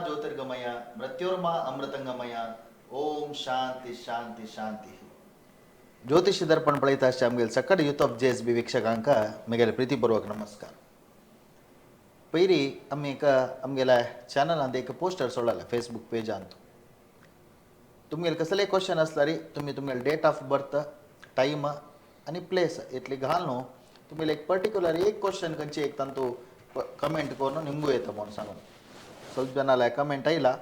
ज्योतिर्गमय मृत्युर्मा अमृतंगमय ओम शांती शांती शांती. ज्योतिषी दर्पण पळयता आमगेल सकट यूथ ऑफ JSB वीक्षकांका म्हगेले प्रितीपूर्वक नमस्कार. पयरी आमी आमगेल्या चॅनलांत एक पोस्टर सोडला फेसबुक पेजांत. तुमगेले कसले क्वेश्चन आसला रे तुमी तुमगेले डेट ऑफ बर्थ टायम आनी प्लेस इतली घाल न्हू तुमगेले एक पर्टिक्युलर एक क्वेश्चन खंयची एक तांतू कमेंट करून निमगू येता म्हणून सांगून ಸ್ವಲ್ಪ ಜನ कमेंट आयला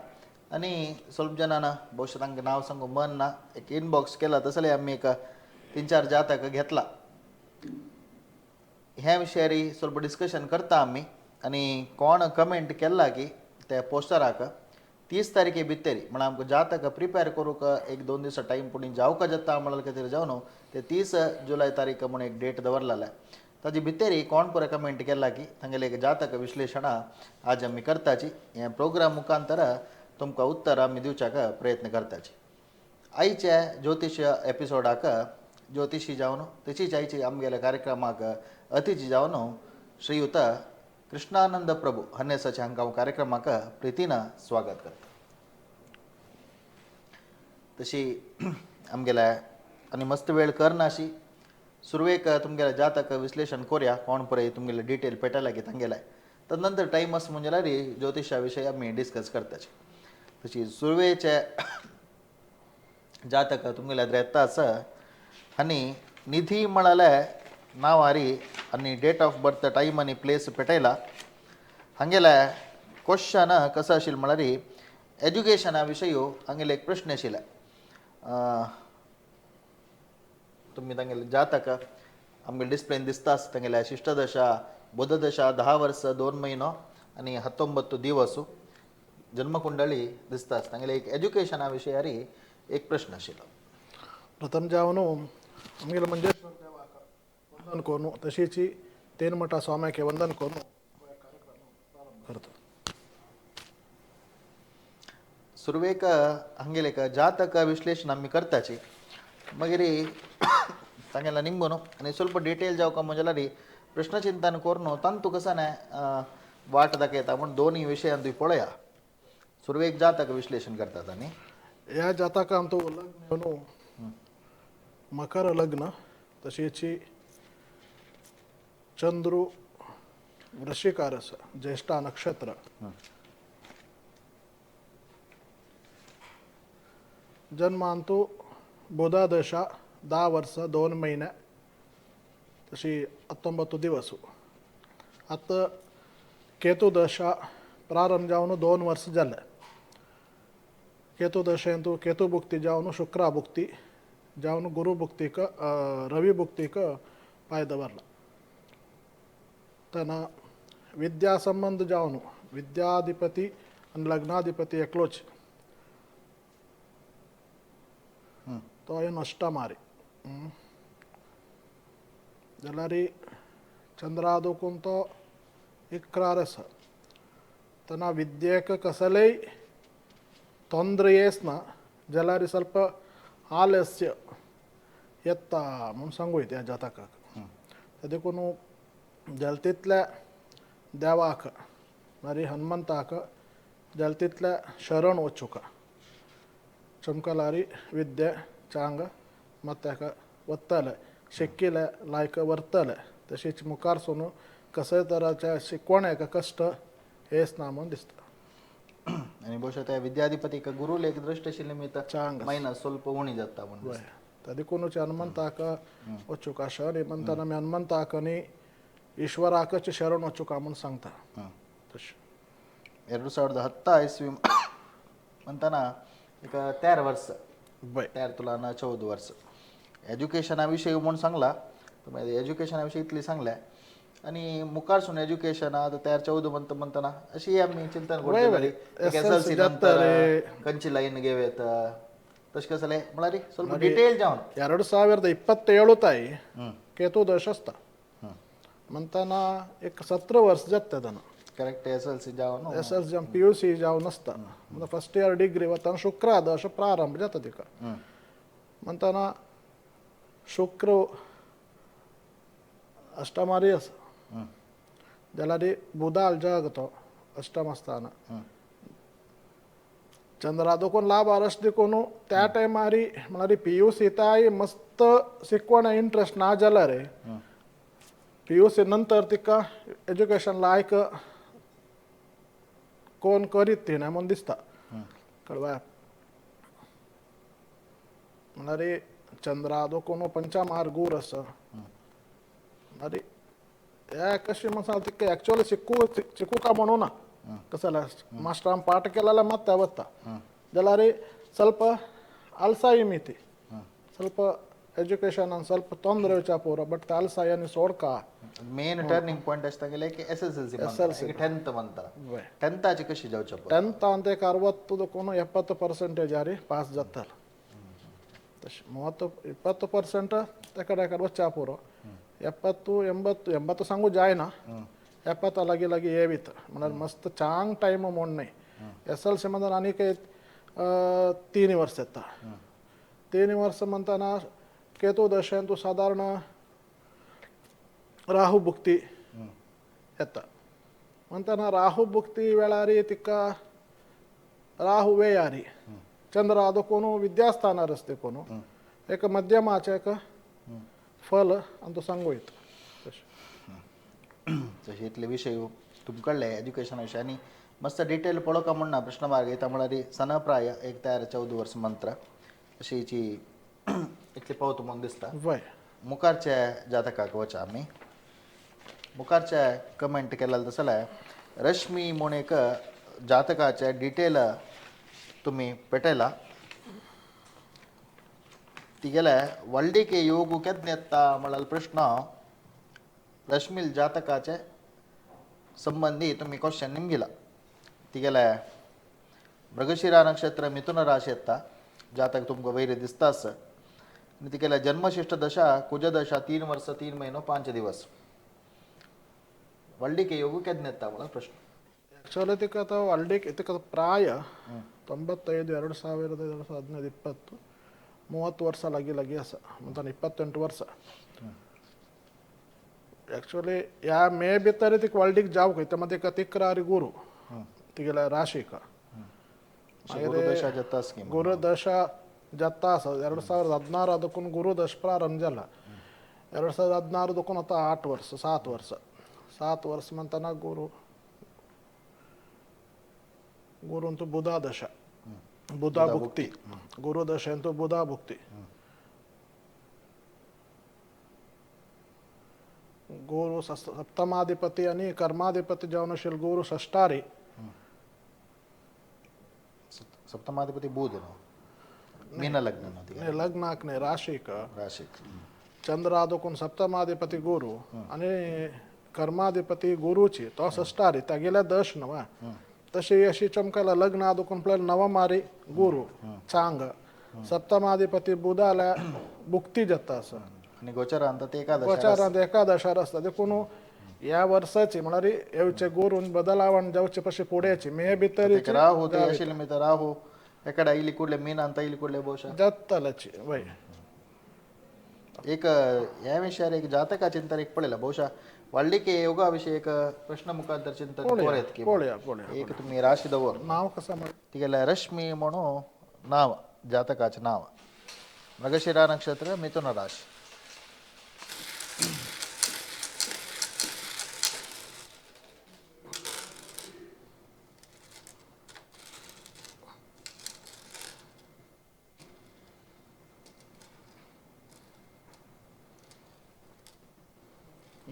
आनी ಸ್ವಲ್ಪ ಜನ ಬಹುಶಃ तांकां नांव सांगू मन ना एक इनबॉक्स केला तसले आमी एक 3-4 जातक घेतला. ह्या विशयार ಸ್ವಲ್ಪ डिस्कशन करता आमी आनी कोण कमेंट केला की त्या पोस्टराक 30 तारखे भितर म्हळ्यार आमकां जातक प्रिपेर करूंक 1-2 दीस टायम पुणी जावका जाता म्हणल्या खातीर जावन ते 30 जुलय तारीख म्हणून एक डेट दवरलेला. ताजे भितर कोण पळय कमेंट केला की तांगेले एक जातक विश्लेशणां आज आमी करताची. हे प्रोग्राम मुखांतर तुमकां उत्तर आमी दिवच्याक प्रयत्न करताची. आयच्या ज्योतिश एपिसोडाक ज्योतिशी जावन तशीच आयची आमगेल्या कार्यक्रमाक अतिथी जावन श्रीयुत कृष्णानंद प्रभू हन्नेसाचे हांकां हांव कार्यक्रमाक प्रितीन स्वागत करता. तशी आमगेल्या आनी मस्त वेळ करनाशी सुरवेक तुमगेले जातक विश्लेषण करूया कोण पळय तुमगेले डिटेल पेटयला की तांगेले तदनंतर टायम आसा म्हणजे ज्योतिशा विशयी आमी डिस्कस करताचे. तशी सुरवेचे जातक तुमगेल्या येता आसा आनी निधी म्हळ्यार नांव हारी आनी डेट ऑफ बर्थ टायम आनी प्लेस पेटयला. हांगेले क्वेश्चन कसो आशिल्लो म्हळ्यार एज्युकेशना विशयी हांगेले एक प्रश्न आशिल्ले. तुमी तांगेले जातक आमगे डिस्प्लेन दिसता आसता तांगेल्या शिष्टदशा बुधदशा 10 वर्स 2 म्हयनो आनी 19 दिवस जन्मकुंडळी दिसता आसता. तांगेले एक एज्युकेशना विशयार एक प्रश्न आशिल्लो. प्रथम जावन आमगेले मंजेश्वर देवाक वंदन करून तशीच तेन मठा स्वाम्याक वंदन करून कार्यक्रम करता. सुरवेक हांगेले एक जातक विश्लेषण आमी करताची मागीर तांगेला निंबून आनी ಸ್ವಲ್ಪ डिटेल जावका म्हणजे प्रश्नचिंतन करून तांतू कसा वाट दाखयता म्हण दोनूय विशयांत पळया. सुरवेक जातक विश्लेषण करतात आनी ह्या जातकाक आमचो लग्न न्हू मकर लग्न तशीच चंद्रू वृश्चिकार आसा ज्येष्ठा नक्षत्र जन्मांतू बुधा दशा 10 वर्स 2 महिने तशी 19 दिवस. आतां केतू दशा प्रारंभ जावन 2 वर्स जाले. केतू दशेंतू केतू भुक्ती जावन शुक्रा भुक्ती जावन गुरु भुक्तीक रवी भुक्तीक पांय दवरला. तेन्ना विद्या संबंध जावन विद्याधिपती आनी लग्नाधिपती एकलोच तो येवन अष्टमारी जाल्यार चंद्रादुकून तो इकरार आसा. तेन्ना विद्येक कसलेय ತೊಂದರೆ येसना जाल्यार ಸ್ವಲ್ಪ आलस्य येता म्हूण सांगू त्या जातकाक. देखून जाल तितल्या देवाक म्हळ्यार हनुमंताक जाल तितल्या शरण वचूंक चमकलारी विद्ये चांग ಮತ್ತು ताका वत्तले शिकिल्ले लायक व्हरतले तशीच मुखार सोन कसले तराच्या शिकवण्याक कश्ट येसना म्हूण दिसता. आनी ಬಹುಶಃ त्या विद्याधिपतीक गुरुले एक दृश्ट आशिल्ले निमित्त चांग महिना ಸ್ವಲ್ಪ उणी जाता म्हणून देखूनच हनुमंताक वचूंक शरण म्हणटाना आमी हनुमंताक न्ही ईश्वराकच शरण वचूंक म्हूण सांगता. तशें 2017 इसवी म्हणटाना एक 13 वर्स 13 तुलान 14 वर्स एज्युकेशना विशयी म्हूण सांगला. एज्युकेशना विशयी इतली सांगल्या आनी मुखार सून एज्युकेशन आतां 13-14 म्हणटाना अशी आमी चिंतन करता SLC नंतर खंयची लायन घेवेत तशें कसले म्हळ्यार ಸ್ವಲ್ಪ डिटेल जावन 2027 ताई केतू दश आसता म्हणटाना एक 17 वर्स जाता तेन्ना करेक्ट SLC जावन SLC जावन PUC जावन आसता फर्स्ट इयर डिग्री वता शुक्रा दश प्रारंभ जाता तिका म्हणटाना शुक्र अष्टमारी आसा जाल्यार बुधाल जग तो अष्टम आसतना चंद्रा देखून लाभ आरस देखून त्या टायमारी म्हणारी PUC ताई मस्त शिकवण इंटरेस्ट ना जाला रे PUC नंतर तिका एज्युकेशन लायक कोण करीत ते ना म्हणून दिसता कळवा म्हणारे चंद्रा देखून पंचमार गुर अस म्हणारे या कशी मसाल तिका ऍक्च्युअली शिकू का म्हणू ना कसला मास्टर पाठ केलेला ಮತ್ತೆ ಅವತ್ತ ಜಲಾರಿ ಸ್ವಲ್ಪ ಅಲ್ಸಾಯಿ ಮಿತಿ ಸ್ವಲ್ಪ ಎಜುಕೇಶನ್ ಒಂದು ಸ್ವಲ್ಪ ತೊಂದರೆ ವಿಚಾಪೂರ ಬಟ್ ಅಲ್ಸಾಯನಿ ಸೋಡ್ಕ मेन टर्निंग पॉइंट असता की SSLC SSLC. 10th म्हणता 10th आची कशी जाऊच्या 10th ಅಂತ 60 70% ಜಾರಿ ಪಾಸ್ ಜತ್ತಲ್ಲ 30-20% ತಕಡೆ ವಚ್ಚಾಪೂರ 70-80 सांगू जाय ना 70 लगी येवीत म्हणजे मस्त चांग टाइम मोड नाही SLC मध्ये आणि काही 3 वर्ष येतात 3 वर्ष म्हणताना केतू दशेंतू साधारण राहू भुक्ती येतात म्हणताना राहू भुक्ती वेळारी तिका राहू वेयारी चंद्र ಅದಕ್ಕೋನು ವಿದ್ಯಾಸ್ಥಾನ ರಸ್ತೆ ಕೋನು एक मध्यमाचे एक फल आणि तो सांगोयत तसे इथले विषय तुमकडले एज्युकेशन विषय आणि मस्त डिटेल पळोवका म्हणना प्रश्न मार्ग येता म्हळ्यार सनप्राय 1 ते 14 वर्स मंत्र अशी हिची इतली पावत म्हणून दिसता वय मुखारच्या जातकाक वचा आमी मुखारच्या कमेंट केलेलं तसले रश्मी म्हणून एक जातकाचे डिटेल तुम्ही पेटयला ती गेल्या वल्डिके योगू केदन येता म्हळ्यार प्रश्न रश्मील जातकाचे संबंधी तुम्ही क्वेश्चन निमगिला ती गेल्या मृगशिरा नक्षत्र मिथुन राशी येता जातक तुमकां वैर दिसताच आणि ती गेल्या जन्मशिष्ट दशा कुज दशा 3 वर्ष 3 महिनो 5 दिवस वल्डिके योगू केदन येता म्हळ्यार प्रश्न ಆ್ಯಕ್ಚುಲಿ ತಿಕ್ಕ ಅಥವಾ ಅಲ್ಡಿಕ್ ಇದಕ್ಕೆ ಪ್ರಾಯ 95 2000 2015 20 30 ವರ್ಷ ಲಗಿ ಅಸ ಮತ್ತೆ 28 ವರ್ಷ ಆ್ಯಕ್ಚುಲಿ ಯಾ ಮೇ ಬಿತ್ತಾರೆ ತಿಕ್ ವರ್ಲ್ಡಿಗೆ ಜಾವ್ ಕೈತೆ ಮತ್ತೆ ತಿಕ್ರಾರಿ ಗುರು ತಿಗೆಲ್ಲ ರಾಶಿಕ गुरुदशा जत्ता स्कीम ಗುರು ದಶ ಜತ್ತಾಸ 2016 ಅದಕ್ಕೂ ಗುರು ದಶ ಪ್ರಾರಂಭ ಜಲ್ಲ 2016 ಅದಕ್ಕೂ आता 8 ವರ್ಷ 7 ವರ್ಷ म्हणताना गुरुंतु बुधा दशा बुधा भुक्ती गुरु दशेंतु बुधा भुक्ती गुरु सप्तमाधिपती आणि कर्माधिपती जवनशील गुरु षष्टारी सप्तमाधिपती बुध मीन लग्न लग्नाकने राशिक राशी चंद्र आदोकून सप्तमाधिपती गुरु आणि कर्माधिपती गुरुची तो षष्टारी त्या गेल्या दश नवा तशी अशी चमकायला लग्न आदोकून आपल्याला नवमारी गुरु चांग सप्तमाधिपती बुधाला भुक्ती जाता असं आणि गोचरांत ते एकादश गोचारांत एकादशार असता देखून या वर्षाची म्हणारी येवचे गुरून बदलावण जावचे पशी पुढेची मे भितरी राहू ते अशिल मी तर राहू एकडे इली कुठले मीन ಅಂತ इली कुठले ಬಹುಶಃ जत्तलची वय एक या विषयावर एक जातका चिंतन एक पडेल ಬಹುಶಃ वल्डिके योगाविषयी एक प्रश्न मुखांतर चिंतन कोरेत की पोळ्या एक तुम्ही राशीदवर नाव कसं म्हण तिगेला रश्मी म्हणू नाव जातकाचे नाव मृगशिरा नक्षत्र मिथुन राशी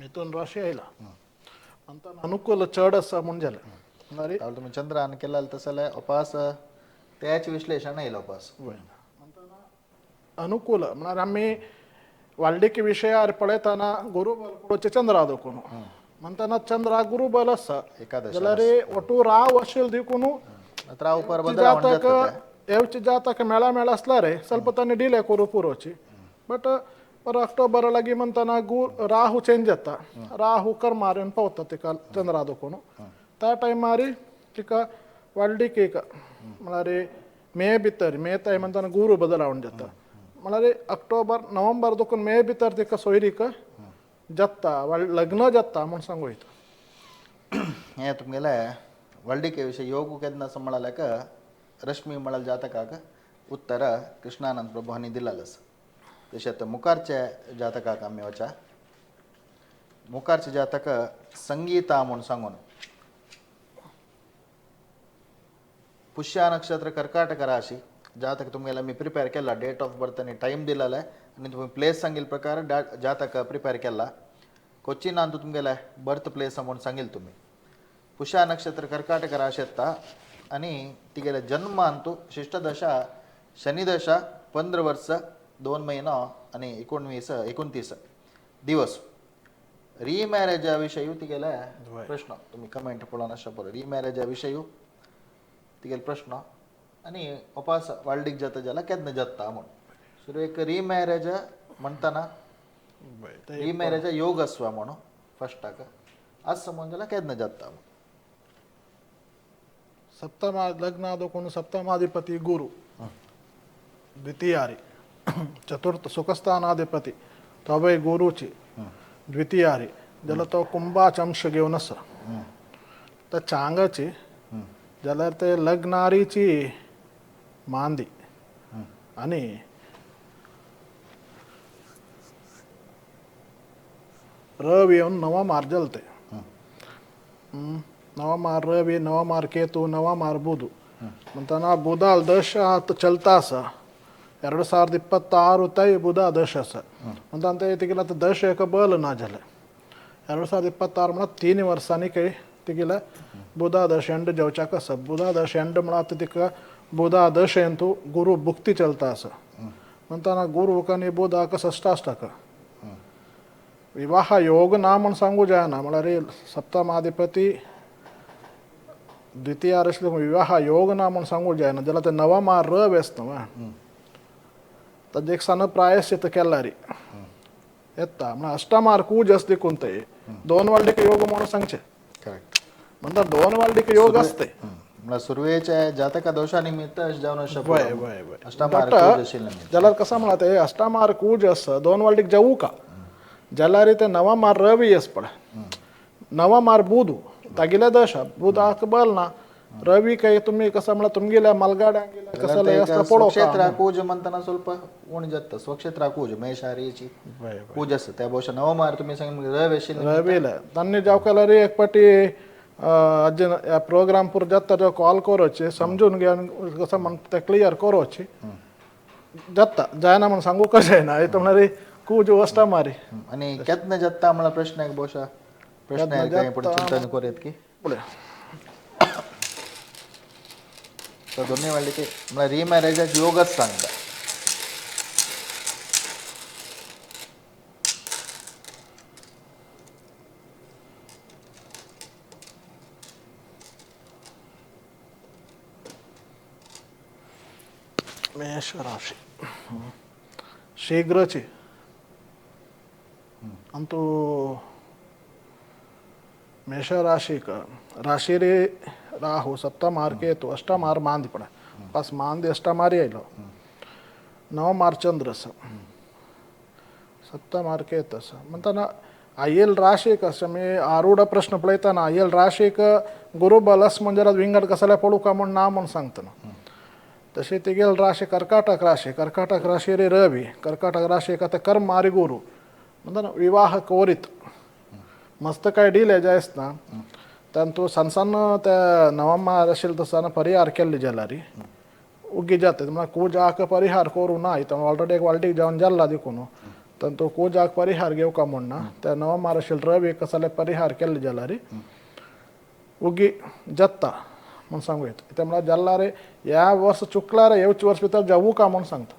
मिथुन राशी आयला ಅಂತ ಅನುಕೂಲ ಚಡಸ ಮುಂಜಾನೆ మరి त्याला तुम्ही चंद्रान केला तसं उपास त्याचे विश्लेषण येईल उपास ಅನುಕೂಲ म्हणजे आम्ही वाल्डिकी विषय पळयताना गुरुबल कुडोचे चंद्र आदोकुनु म्हणताना चंद्र गुरुबल असा एकादश जाल्यार ಒಟ್ಟು राव असेल दिकुनु राहू पर बदलावण जातक येवची जातक मेळा मेळा असल्यारे ಸ್ವಲ್ಪ ताने डिले करू पुरोची बट पर अक्टोबर लागी म्हणताना राहू चेंज जाता राहू कर्मारेन पावता तिका चंद्र आदोकुनु त्या टायमारी तिका वाल्डिकी म्हळ्यार मे भितर मे ताय म्हणताना गुरु बदलावण जाता म्हळ्यार अक्टोबर नोव्हेंबर देखून मे भितर तिका सोयरीक जत्ता लग्न जत्ता म्हणून सांगू येता हे तुमगेला वल्डिके विषय योग केदना असं म्हणाल्या का रश्मी मळल जातकाक उत्तर कृष्णानंद प्रभू हांणी दिलेलं आसा तशेंच मुखारच्या जातकाक आमी वचा मुखारचे जातक संगीता म्हणून सांगून पुष्या नक्षत्र कर्काटक राशी जातक तुमगेला मी प्रिपेअर केला डेट ऑफ बर्थ आणि टाईम दिलेला आहे आणि तुम्ही प्लेस सांगील प्रकार जातक प्रिपेअर केला कोच्चिन अंतू तुमगेला बर्थ प्लेस म्हणून सांगील तुम्ही पुष्या नक्षत्र कर्काटक राशी येता आणि तिगेला जन्म अंतू शिष्टदशा शनिदशा 15 वर्ष 2 महिना आणि 29 दिवस रिमॅरेजा विषयी तिगेला प्रश्न तुम्ही कमेंट पळोवन आसा पळय रिमॅरेजा विषयी तिगेल प्रश्न आणि उपास वाळडीक जाता जाल्यार केन्ना जाता म्हणून सो एक रिमॅरेज म्हणटाना रिमॅरेज योग आसवा म्हणून फस्टाक आज समज जाल्यार केन्ना जाता म्हणून ಸಪ್ತಮ ಲಗ್ನ ಆದಕೊಂಡು ಸಪ್ತಮಾಧಿಪತಿ ಗುರು ದ್ವಿತೀಯಾರಿ ಚತುರ್ಥ ಸುಖಸ್ಥಾನಾಧಿಪತಿ ತವೈ ಗುರುಚಿ ದ್ವಿತೀಯಾರಿ जल तो कुंभाच अंश घेऊन असं तर चांगाची जाल्यार ते लग्नारीची मांदी आणि रवी येऊन नवा मार जलते नवा मार रवी नवा मार केतू नवा मार बुध म्हणताना बुधाल दश आत चलता असा 2026 तय बुधा दश असा म्हणताना ते तिगेला तर दश एक बल ना झालं 2026 म्हणा 3 वर्सांनी काही तिगेला बुधा दश एंड जेवच्या कसं बुधा दश एंड म्हणा तिका बुधा दश तू गुरु भुक्ती चलता असं म्हणताना गुरु कनी बुधा का षष्टाष्टक विवाह योग ना म्हणून सांगू जाय ना म्हणा रे सप्तमाधिपती द्वितीय असले विवाह योग ना म्हणून सांगू जाय ना ज्याला ते नवा मार र व्यस्त तर एक सन प्रायश्चित केला रे येता म्हणा अष्टमार कूज असते कोणते 2 वाल्डिक योग म्हणून सांगचे करेक्ट म्हणतात 2 वाल्डिक योग असते मला सुरवेच्या जातका दोषानिमित्त जाऊन वय वय वय अष्टमार कूज असेल ना ज्याला कसं म्हणा ते अष्टमार कूज असं 2 वाल्डिक जाऊ का ज्याला रे ते नवा मार रवी येस पड नवा मार बुध तागिल्या दशा बुध आक बल ना रवी काही तुम्ही कसं म्हणा तुम गेल्या मलगाड्या गेल्या कसं लय असतं पडो स्वक्षेत्र कूज म्हणताना ಸ್ವಲ್ಪ उण जात स्वक्षेत्र कूज मेषारीची कूज असतं त्या बहुशा नवमार तुम्ही सांगितलं रवी असेल रवीला त्यांनी जाव केला रे एक पटी अजून या प्रोग्राम पूर जाता जो कॉल करोचे समजून घ्या कसं म्हणते क्लिअर करोचे जाता जायना म्हणून सांगू कसं आहे ना हे तुम्हाला रे कूज वस्ता मारी आणि केतना जाता मला प्रश्न एक बहुशा प्रश्न आहे काही पुढे चिंतन करूयात की पुढे तर दोन्ही वाले की मला रिमॅरेज योगच सांगता मेष राशी शीघ्रची अंतु मेष राशि का राशि रे राहु सप्तम मार के तो अष्टम मार मांद पड़ा पास मांद अष्टम मारी आयलो नव मार चंद्र सप्तम मार के तस म्हणताना आयल राशि कसं मी आरूढ प्रश्न पळयताना आयल राशि का गुरु बलस म्हणजे विंगड कसाला पडू का म्हणून ना म्हणून सांगताना तसे तिगेल राशि कर्काटक राशि रे रवी कर्काटक राशि का ते कर्म मारी गुरु म्हणताना विवाह कोरित मस्त काय डील आहे जायस ना त्यान तू सनसन त्या नवमा असेल तसं परिहार केले जाल्यार उगी जाते म्हणा कूजाक परिहार करू ना इथं ऑलरेडी एक वाल्टीक जाऊन जाल्ला देखून तर तो कूजाक परिहार घेऊ का म्हणून ना त्या नवमा असेल रवी कसले परिहार केले जाल्यार उगी जत्ता म्हणून सांगू येत इथं म्हणा जाल्ला रे या वर्ष चुकला रे येवच वर्ष भितर जाऊ का म्हणून सांगता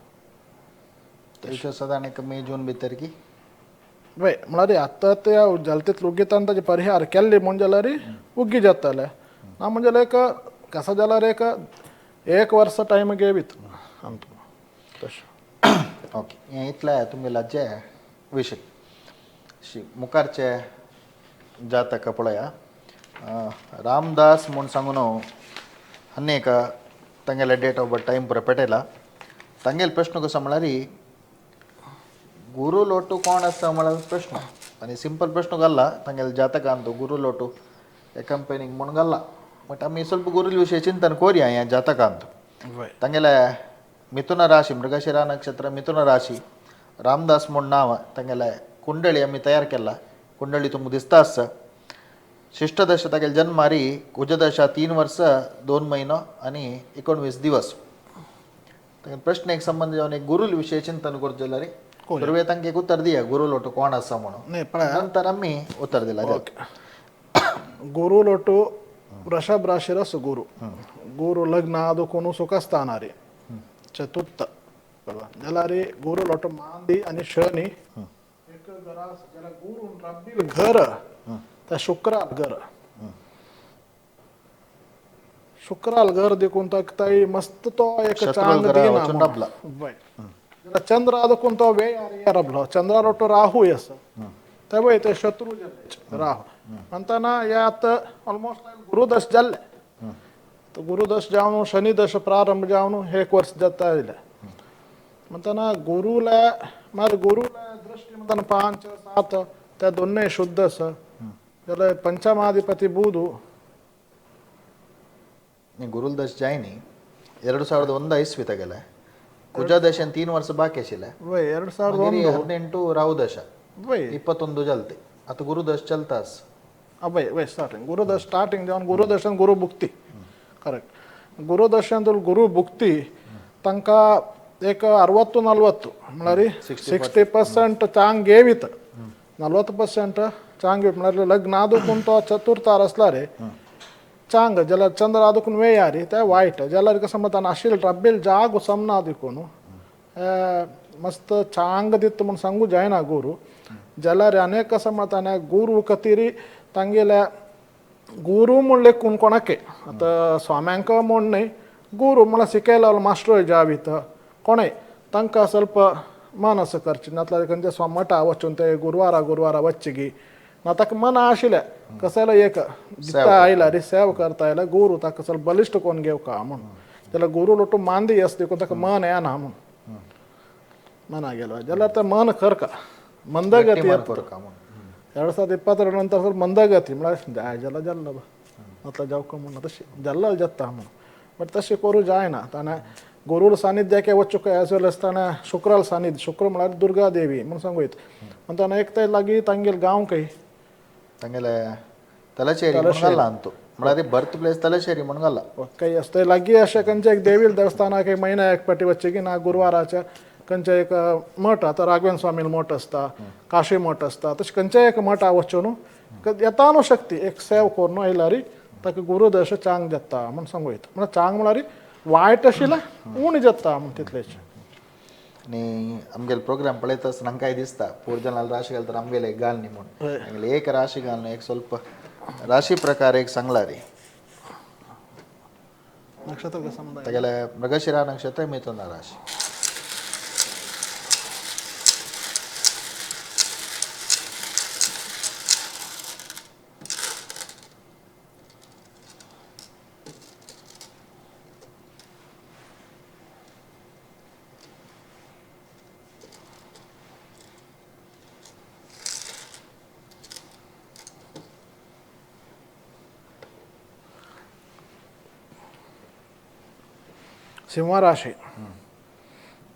त्याच्या साधारण एक मे जून भितर की वय म्हणा रे आता त्या जलतेत लुगीतान ताचे परिहार केल्ले म्हण जाल्यार उग्गी जाताले ना म्हणजे एक कसं जाल्यार एक वर्ष टायम घेवीत तशें ओके हें इतलें तुमगेला जे विशय मुखारचे जातक पळया रामदास म्हूण सांगून आनीक तांगेले डेट ऑफ बर्थ टायम पुरो पेटयला तांगेलो प्रश्न कसो म्हळ्यार गुरु लोटू कोण आसता म्हळ्यार प्रश्न आनी सिंपल प्रश्न घाल्ला तांगेले जातकान तो गुरु लोटू हे कंपनीक म्हूण घाल्ला बट आमी ಸ್ವಲ್ಪ गुरुल विशयी चिंतन करुया ह्या जातकांत वय तांगेले मिथुन राशी मृगशिरा नक्षत्र मिथुन राशी रामदास म्हूण नांव तांगेले कुंडळी आमी तयार केला कुंडळी तुमकां दिसता आसता शिष्टदशा तागेले जन्मारी कुजदशा 3 वर्स 2 म्हयनो आनी 19 दिवस तांगे प्रश्न एक संबंध जावन एक गुरुल विशय चिंतन करचें जाल्यार सुरवेक तांकां एक उत्तर दिया गुरु लोटो कोण आसा म्हणून नाही पळय नंतर आमी उत्तर दिला गुरु लोटು ವೃಷಭ ರಾಶಿರಸ್ ಗುರು ಗುರು ಲಗ್ನ ಅದಕ್ಕೂ ಸುಖ ಸ್ಥಾನ ರೀ चतुर्थ बरोबर ज्याला रे गुरु लोटो मांदी आणि शनी एक घरास ज्याला गुरु रब्बील घर त्या शुक्राल घर शुक्राल घर देखून ताई मस्त तो एक चांग दिना वय ज्याला चंद्र ಅದಕ್ಕೂन तो वे यारबलो चंद्र लोटो राहू यस तेव्हा ते शत्रू राहू म्हणताना यात ऑलमोस्ट गुरुदश जाल्ले तर गुरुदश जावन शनी दश प्रारंभ जावन 1 वर्ष जाता येयले म्हणताना गुरुला मार गुरुला दृष्टी म्हणताना 5 7 त्या दोन्ही शुद्ध आसा जाल्यार पंचमाधिपती बुध गुरुल दश जायनी 2001 इस्वी तेगेले कुजा दशेन 3 वर्स बाकी आशिल्ले वय 2001 18 राहू दशा वय 21 जालते आता गुरुदश चलतास वय वय स्टार्टिंग गुरुदश स्टार्टिंग जावन गुरुदर्शन गुरु भुक्ती करेक्ट गुरुदर्शन गुरु भुक्ती तांकां एक 60-40 म्हळ्यार 60% चांग घेवित 40% चांग घेवित म्हळ्यार लग्न आदूकून तो चतुर्थार आसला रे चांग जाल्यार चंद्र आदूकून वेयारी ते वायट जाल्यार कसं म्हणटा आशिल्ले रब्बेल जाग समना देखून मस्त चांग दिता म्हूण सांगू जायना गुरु जाल्यार अनेक कसं म्हणटा गुरु कतिरी तांगेल्या गुरु म्हूण लेखून कोणाके आतां स्वाम्यांक म्हूण न्हय गुरु म्हळ्यार शिकयलो मास्टर जावीत कोणें तांकां ಸ್ವಲ್ಪ ಮನಸ್ಸು ಖರ್ಚು नातल्यार खंयच्या स्वामटा वचून ते गुरुवारा वच्चेगी ना ताका मन आशिल्लें कसलो एक दिता आयला रे सेव करता आयला गुरु ताका ಸ್ವಲ್ಪ बलिश्ट कोण घेवका म्हूण जाल्यार गुरु लोटू मांदी आसा देखून ताका मन येना म्हूण मना गेलो जाल्यार ते मन करका मंदगती 2022 नंतर ಸ್ವಲ್ಪ मंदगती म्हळ्यार जाल्यार जाल्लो नातल्यार जावका म्हूण तशें जाल्लो जाता म्हूण बट तशें करूं जायना ताणें गुरुर सानिध्याक वचूंक एज वेल एज ताणें शुक्राल सानिध्य शुक्र म्हळ्यार दुर्गा देवी म्हूण सांगू येता म्हणटाना एक ते लागीं तांगेले गांव खंय तांगेले तलचेरी म्हणून घाला अंतू म्हळ्यार बर्थ प्लेस तलचेरी म्हणून घाला काही असते लागीं अशें खंयचे एक देवील देवस्थानाक एक म्हयन्या एक पाटी वच्चे की ना गुरुवाराच्या खंयचे एक मठ आतां राघवेंद्र स्वामी मठ आसता काशी मठ आसता तशें खंयचे एक मठ वच्चो न्हू येता न्हू शक्ती एक सेव करून आयल्यार ताका गुरुदश चांग जाता म्हूण सांगू येता म्हळ्यार चांग म्हळ्यार वायट आशिल्लें उण जाता म्हूण तितलेंच आनी आमगेले प्रोग्राम पळयता आसतना हांकांय दिसता पूर्जनाल राशी घालता आमगेले एक घाल न्ही म्हणून आमगेले एक राशी घालून एक ಸ್ವಲ್ಪ राशी प्रकार एक सांगला रे नक्षत्र संबंध तागेले मृगशिरा नक्षत्र मिथुन राशी सिंहराशी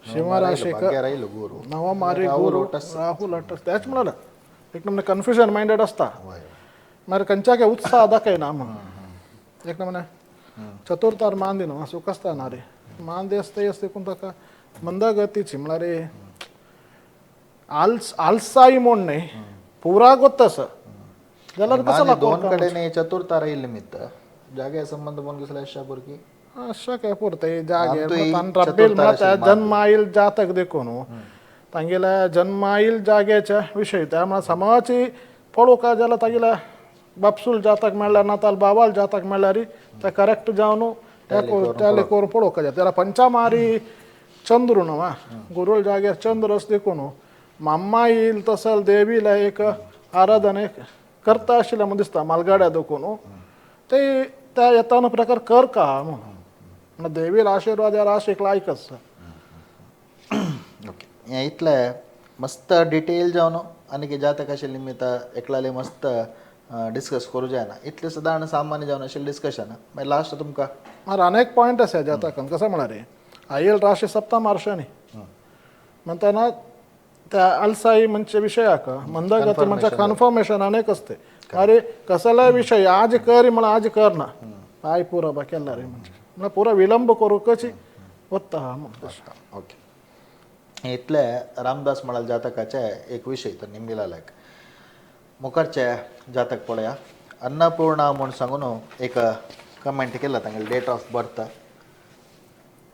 सिंहराशी राहिलो गुरु नवमारी गुरु राहू लटस त्याच म्हणाला एक नंबर कन्फ्युजन माइंडेड असता मारे खंयच्या काय उत्साह दाखयना म्हणून एक नंबर चतुर्थार मांदी न्हू सुख आसता ना रे मांदी आसता देखून ताका मंदगतीची म्हळ्यार आलसाई म्हूण न्हय पुरा गोत्तस जाल्यार कसो दोन कडेन चतुर्थार आयिल्ले निमित्त जागे संबंध कोण कसले आशा पुरकी अशा काय पुरते जागे रब्बेल म्हळ्यार जन्म आईल जातक देखून तांगेल्या जन्म आईल जाग्याच्या विशय त्या म्हळ्यार समाची पळोवका जाल्यार तागेल्या बापसूल जातक मेळ्ळ्यार नाताल बाबाल जातक मेळ्ळ्यार ते करेक्ट जावन टॅली करून पळोवका जाता जाल्यार पंचमारी चंद्र न्हू गुरुल जाग्यार चंद्र आसा देखून माम्मा येईल तसल देवीला एक आराधने करता आशिल्लें म्हूण दिसता मालगाड्या देखून ते त्या येताना प्रकार करका म्हणून देवील आशीर्वाद या राशीक लायक आसा ओके हें इतलें मस्त डिटेल जावन आनी कितें जातक आशिल्लें निमित्त एकलाले मस्त डिस्कस करूं जायना इतलें सदां सामान्य जावन आशिल्लें डिस्कशन मागीर लास्ट तुमकां मला अनेक पॉईंट असे जातकान कसं म्हणा रे आयल राशी सप्तम शनी म्हणताना त्या अलसाई म्हणजे विषय का मंदगती म्हणजे कन्फर्मेशन अनेक असते अरे कसला विषय आज कर मला आज कर ना पाय पुरा बा केला रे म्हणजे मला पुरा विलंब करू कशी होता ओके इतले रामदास म्हणाल जातकाचे एक विषय तर निमगेला लायक मुखारचे जातक पळया अन्नपूर्णा म्हणून सांगून एक कमेंट केला तांगेले date of birth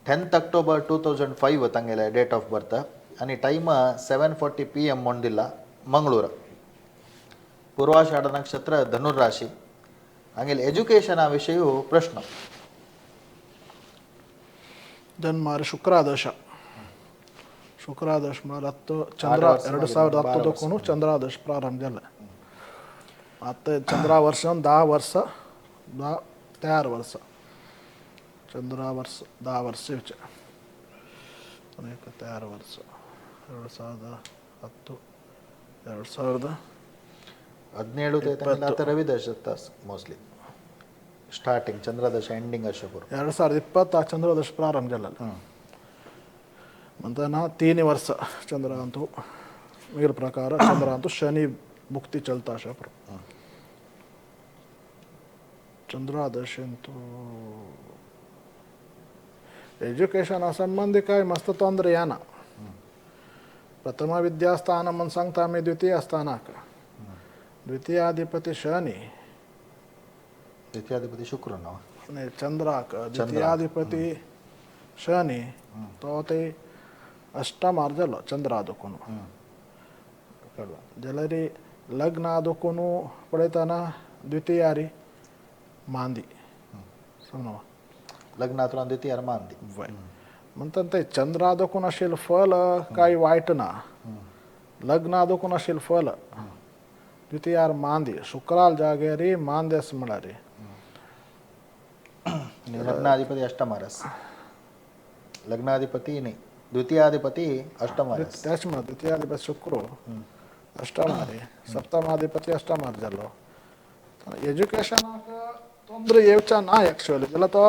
10th October 2005 तांगेले डेट ऑफ बर्थ आणि टाइम 7:40 PM म्हणून दिला मंगळूर पूर्वाषाढ नक्षत्र धनुर्राशी हांगेले एज्युकेशना विशयी प्रश्न जन्मार शुक्रादश म्हळ्यार आत्ता चंद्र 2010 चंद्रादश प्रारंभ जाला आता चंद्रा वर्सान 10 वर्ष 13 वर्ष चंद्रा वर्ष 10 वर्ष अनेक 13 वर्ष 2010 17 आता रविदश मोस्टली ಸ್ಟಾರ್ಟಿಂಗ್ ಚಂದ್ರದಶ ಎಂಡಿಂಗ್ ಅಶೋಕರು 2020 ಚಂದ್ರದಶ ಪ್ರಾರಂಭ ಜಲ್ಲ ಅಂತ ನಾ 3 ವರ್ಷ ಚಂದ್ರ ಅಂತೂ ಮೇಲ್ ಪ್ರಕಾರ ಚಂದ್ರ ಅಂತೂ ಶನಿ ಮುಕ್ತಿ ಚಲ್ತಾ ಅಶೋಕರು ಚಂದ್ರಾದಶ ಅಂತೂ ಎಜುಕೇಶನ್ ಸಂಬಂಧಿ काय मस्त ತೊಂದರೆ ಯಾನ ಪ್ರಥಮ ವಿದ್ಯಾಸ್ಥಾನ ಮನ್ सांगता आम्ही द्वितीय स्थानाक द्वितीयाधिपती शनी द्वितीयाधिपती शुक्र नाव नाही चंद्राक द्वितीयाधिपती शनी तो ते अष्टम अर्जलो चंद्र आदोकोनु कळवा जलरी लग्न आदोकोनु पडताना द्वितीयारी मांदी समजा लग्नातून द्वितीय मांदी म्हणतात ते चंद्र आदोकोन असेल फल काही वाईट ना लग्न आदोकोन असेल फल द्वितीयार मांदी शुक्राल जागेरी मांदेस म्हणारे लग्नाधिपती अष्टमारस लग्नाधिपती नाही द्वितीयाधिपति अष्टमारस त्याच्यामध्ये द्वितीयाधिपती शुक्र अष्टमारे सप्तमाधिपती अष्टमार झालो एज्युकेशन ತೊಂದರೆ येवचा ना ॲक्च्युअली त्याला तो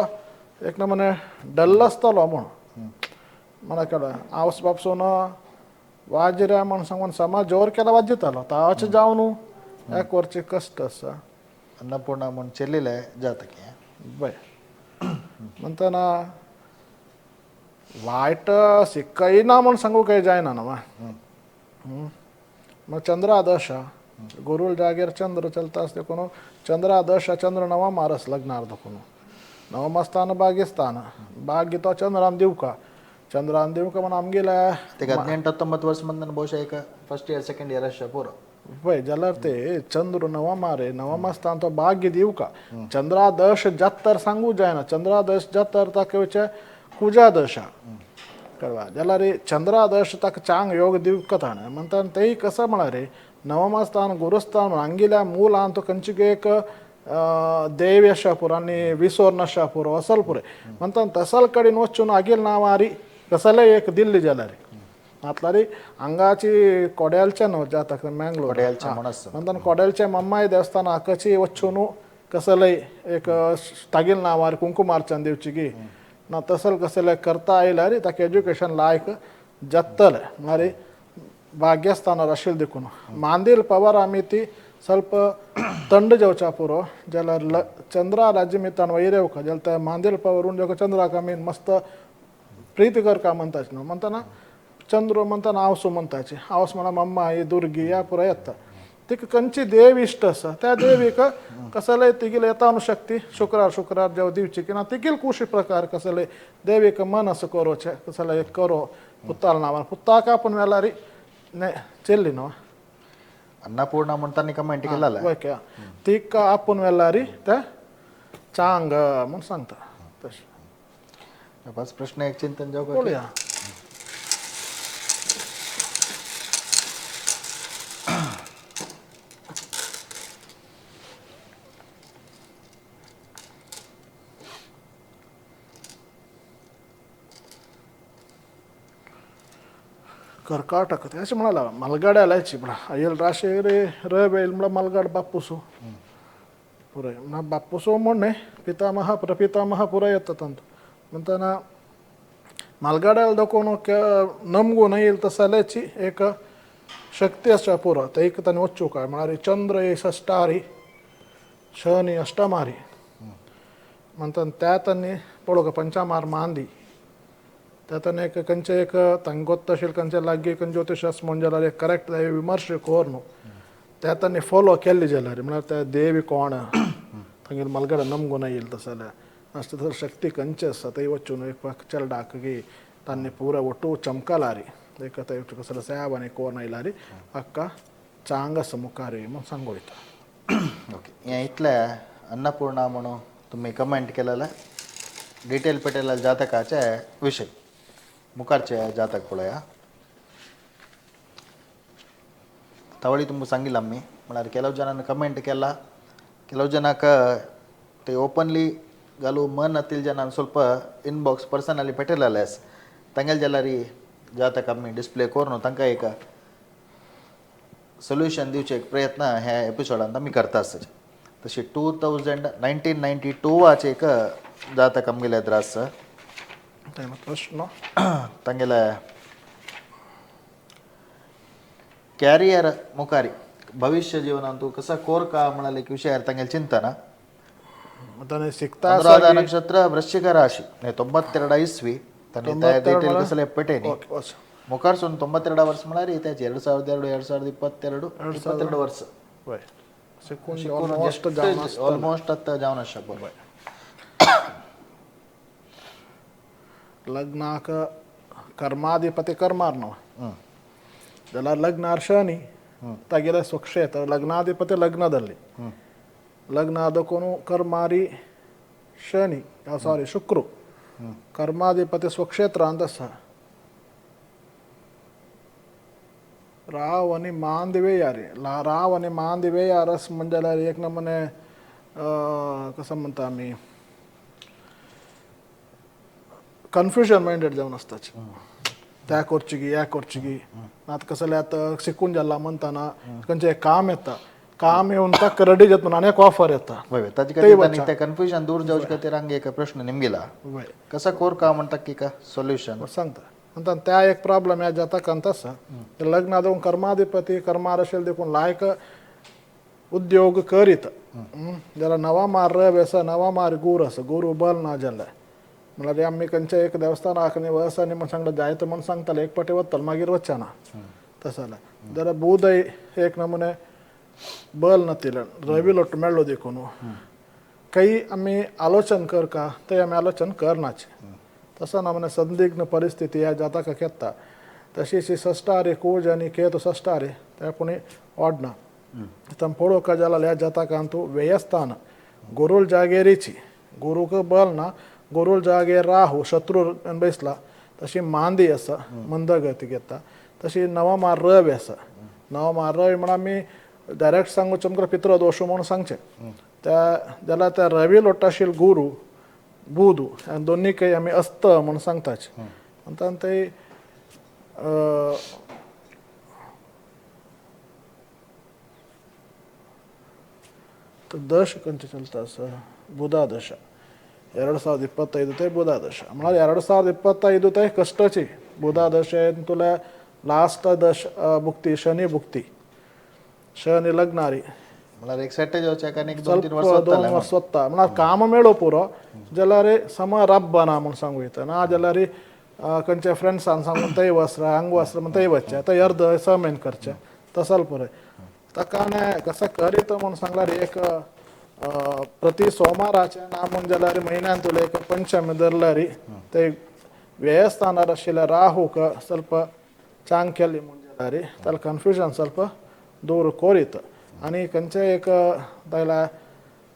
एक ना म्हणे डल आसतलो म्हण म्हणा केला आवस बापसून वाजिऱ्या म्हण सांगून समाज जोर केला वाजितालो तावच जावन एक वर्ष कष्ट असा अन्नपूर्णा म्हणून ಚೆಲ್ಲಿಲೆ ಜಾತಕ್ಕೆ बय म्हणताना वाईट सिक्काई ना म्हणून सांगू काही जायना ना मग चंद्र आदर्श गुरुल जागेर चंद्र चलता असते कोण चंद्र आदर्श चंद्र नवा मारस लग्नार्ध कोण नवम स्थान भाग्यस्थान भाग्य तो चंद्रान देऊ का चंद्रान देऊ का म्हणून आमगेला ते 18-19 ವರ್ಷ ಮಂದನ ಬಹುಶಃ ಈಗ ಫಸ್ಟ್ ಇಯರ್ ಸೆಕೆಂಡ್ ಇಯರ್ ಅಷ್ಟೇ ಪೂರ वय जाल्यार ते चंद्र नवमा रे नवमा स्थान तो भाग्य देऊ का चंद्रादश जात्तर सांगू जायना चंद्रादश जात्तर ताके कुजादश कळवा जाल्यार रे चंद्रादश ताका चांग योग देऊ कथा म्हणटा तेही कसं म्हणा रे नवमा स्थान गुरुस्थान अंगिल्या मूल आणतो कंचिके एक देव्य शापूर आणि विसोर्ण शापूर वसलपूर म्हणता तसल कडेन वचून आगील नावारी कसले एक दिल्ली जाल्यार आतला रे अंगाची कोड्यालच्या न्हू जाता मँगलोर म्हणटा कोड्यालच्या मम्माई देवस्थान आकाची वचून कसलय एक तागील नावार कुंकुमार्चन दिवची गी ना तसल कसले करता आयला रे ताका एज्युकेशन लायक जत्तले मारी ಭಾಗ್ಯಸ್ಥಾನ ಅಶಿಲ್ ದಿಕ್ಕುನು ಮಾಂದಿಲ್ ಪವರ್ ಆಮಿತಿ ಸ್ವಲ್ಪ ತಂಡ ಜವಚಾ ಪುರೋ ಜಲ ಚಂದ್ರ राज्य मितान वैरेव का जल त्या मांदिल पवर उन जग चंद्रा का मीन मस्त प्रीतिकर का म्हणताच ना म्हणताना चंद्र म्हणताना आवसो म्हणताचे आवस म्हणा मम्मा ही दुर्गी या पुरा येता तिक कंची देव इष्ट असा त्या देवीक कसले तिगील येतानु शक्ती शुक्रार जेव दिवची की ना तिगील कुशी प्रकार कसले देवीक मन असं करोचे कसले करो पुत्ताल नावा पुत्ताका पण वेलारी नाही ಚೆಲ್ಲಿ ನೋ ಅನ್ನಪೂರ್ಣ म्हणताना कमेंट केला ओके तिक आपण वेलारी त्या चांग म्हणून सांगता तशी बस प्रश्न एक चिंतन जाऊ का बोलूया कर्काटक असे म्हणाला मलगाड आलायची म्हणा येल राशे रे रवेल म्हणा मलगाड बापूसू पुरय ना बापूसो म्हणणे पितामह प्रपितामह पुरा येतात अंत म्हणताना मालगाड्याला दाखवून नमगू नाही येईल तसल्याची एक शक्ती अशा पुरा तर एक ताने वच्चू काय म्हणारे चंद्र ये षष्टारी शनी अष्टमारी म्हणतात त्या त्यांनी पळो का पंचामार मांदी त्या त्याने एक कंचे एक ತಂಗೆ ಗೊತ್ತಶೀಲ್ ಕಂಚೆ लागे कं ज्योतिषास म्हणजे करेक्ट विमर्श कोरनु त्या त्यांनी फॉलो केल्ली जाल्यार म्हळ्यार त्या देवी कोण थंगेर मलगड नमगू नाही येईल तसल्या अಷ್ಟು तर शक्ती कंचे आसा थंय वचून एक चल डाकगी तांणी पुरा ಒಟ್ಟು चमकलारी एक थंय कसले सॅब आनी कोण आयलारी अक्का चांग आसा मुखारी म्हूण सांगोयता ओके हें इतलें अन्नपूर्णा म्हणून तुम्ही कमेंट केलेलं डिटेल पेटेल जातकाचे विषय मुखारचे जातक पळया तवळी तुमकां सांगिल्ला आमी म्हळ्यार ಕೆಲವು जणांनी कमेंट केला ಕೆಲವು जनाक ते ओपनली घालू मन हत्तील जनांनी ಸ್ವಲ್ಪ इनबॉक्स पर्सनली पेटयलेलेस तांगेले जाल्यार जातक आमी डिस्प्ले करून तांकां एक सोल्युशन दिवचे एक प्रयत्न ह्या एपिसोडांत आमी करता आसतले तशी 1992 एक जातक आमगेले एद्र आसा प्रश्न तांगेले कॅरियर मुखारी भविष्य जिवनांत तूं कसा कोर का म्हणाले एक विशयार तांगेले चिंतन ताणें शिकता अनुराधा नक्षत्र वृश्चिक राशी 92 इस्वी ताणें त्या डिटेल कसले पेटयनी मुखारसून 92 वर्स म्हळ्यार त्याची 2002 2022 वर्स ऑलमोस्ट आतां जावन आसा बरोबर लग्नाक कर्माधिपती कर्मार न्हू जाल्यार लग्नार शनी तागेले स्वक्षेत्र लग्नाधिपती लग्नದಲ್ಲಿ लग्न ಅದಕ್ಕೂ कर्मारी शनी सॉरी शुक्र कर्माधिपती स्वक्षेत्र ಅಂತ आसा राव आणि मान दिवे यारे राव आणि मान दिवे यारस म्हणजे एक नमुने कसं म्हणता आम्ही कन्फ्युजन माइंडेड जावन आसताच त्या करची ह्या करची आतां कसं जाल्यार आतां शिकून जाल्ला म्हणटाना खंयचें काम येता काम येवन ताका रेडी जाता म्हणून आनी एक ऑफर येता ताजे खातीर ते कन्फ्युजन दूर जावचे खातीर हांगा एक प्रश्न निमगेला कसा कोर का म्हणटा की का सोल्युशन सांगता म्हणटा त्या एक प्रॉब्लेम ह्या जातकांत आसा लग्न देखून कर्माधिपती कर्मार आशिल्ले देखून लायक उद्योग करीत जाल्यार नवा मार रव आसा नवा मार गुरू आसा गुरू बल ना जाल्यार म्हळ्यार आमी खंयचे एक देवस्थानाक न्ही वस आनी म्हण सांगता जायते म्हण सांगताले एक पाटी वतले मागीर वचना तसो जाल्यार बुधय एक नमुने बल नातिले रवी लोट मेळ्ळो देखून काही आमी आलोचन कर का ते आमी आलोचन करनाचे तसो नमुने संदिग्ध परिस्थिती ह्या जातकाक येता तशीच षष्टारी कूज आनी केतू षष्टारी ते पुणी ओडना तांकां पळोवका जाल्यार ह्या जातकांत व्ययस्थान गुरूल जागेरीची गुरूक बल ना गुरूल जागेर राहू शत्रू बसला तशी मांदी आसा मंदगती घेता तशी नवा मार रवी आसा नवा मार रवी म्हण आमी डायरेक्ट सांगूचे आमकां पित्र दोश म्हणून सांगचे त्या जाल्यार त्या रवी लोटाशील गुरू बुध दोनीकय आमी अस्त म्हणून सांगताच म्हणटान ते दश खंयचे चलता आसा बुधा दशा 2025 ते बुधा दशा म्हळ्यार 2025 ते कश्टाची बुधा दशेन तुला लास्ट दश भुक्ती शनी भुक्ती शनी लग्नारी म्हळ्यार एक सेट जावचे आनी एक 2-3 वर्स वता म्हळ्यार काम मेळो पुरो जाल्यार समय रब्ब ना म्हूण सांगू येता ना जाल्यार खंयचे फ्रेंड्सान सांगून थंय वचरा हांग वचरा म्हण थंय वचचें थंय अर्द समेन करचें तसल पुरय ताका कसं करीत म्हूण सांगल्यार एक प्रति सोमाराचे ना म्हूण जाल्यार म्हयन्यान तुला एक पंचमी धरल्यार ते व्ययस्थानार आशिल्ल्या राहूक ಸ್ವಲ್ಪ चांग केली म्हूण जाल्यार ताका कन्फ्युजन ಸ್ವಲ್ಪ दूर कोरीत आनी खंयचे एक जाल्यार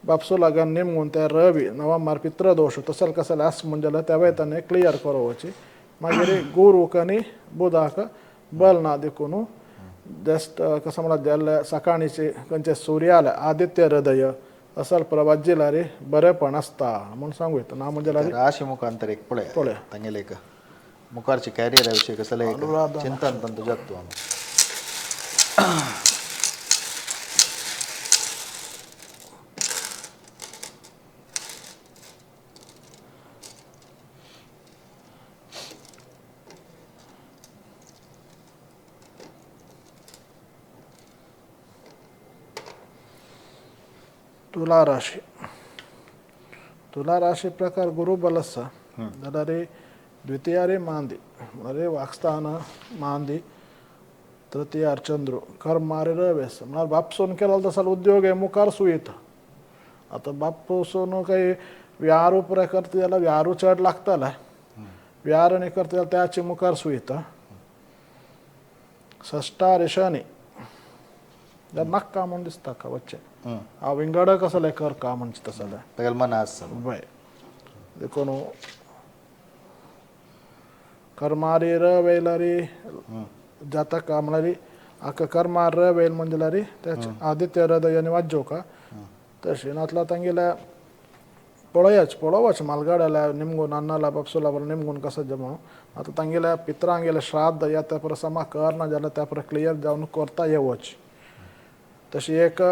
बापसू लागन निमगून ते रवी नवा मार पित्र दोश तसल कसले आस म्हूण जाल्यार त्या वेतान क्लियर करोवची मागीर गुरूक आनी बुधाक बल ना देखून जस्ट कसं म्हणल्यार जाल्यार सकाळीचे खंयचे सूर्याल आदित्य हृदय असल प्रभात जिल्यार बरेपण आसता म्हूण सांगू येता ना म्हणजे राशी मुखांतर एक पळय तांगेले एक मुखारचे कॅरियर विशय कसले चिंतन तंतू जात तूं तुला राशी तुला राशी प्रकार गुरुबल आसा जाल्यार द्वितीयारी मांदी म्हळ्यार वागस्थान मांदी तृतीयार चंद्र कर्म मारे रवेस म्हळ्यार बापसून केलो तसा उद्योग हे मुखार सुयेता आतां बापूसून काही व्यारू पुराय करता जाल्यार व्यारू चड लागतले व्यार न्ही करता जाल्यार त्याची मुखार सुयेता षष्ठार शनी जाल्यार नाका म्हूण दिसता का वच्चे हांव विंगड कसले कर का म्हणजे तसले तेगेल मन आसा बय देखून कर्मारी र वेलारी जातक म्हळ्यार हाका कर्मार र वेल म्हणजे जाल्यार त्याचे आदित्य हृदयाने वाजो का तशें नातला तांगेल्या पळोवच मालगाड्याला निमगून अन्नाला बापसूला बरं निमगून कसं जमो आता तांगेल्या पित्रांगेले श्राद्ध या त्या पर समा करना जाल्यार त्या पर क्लियर जावन करता येवच तशी एक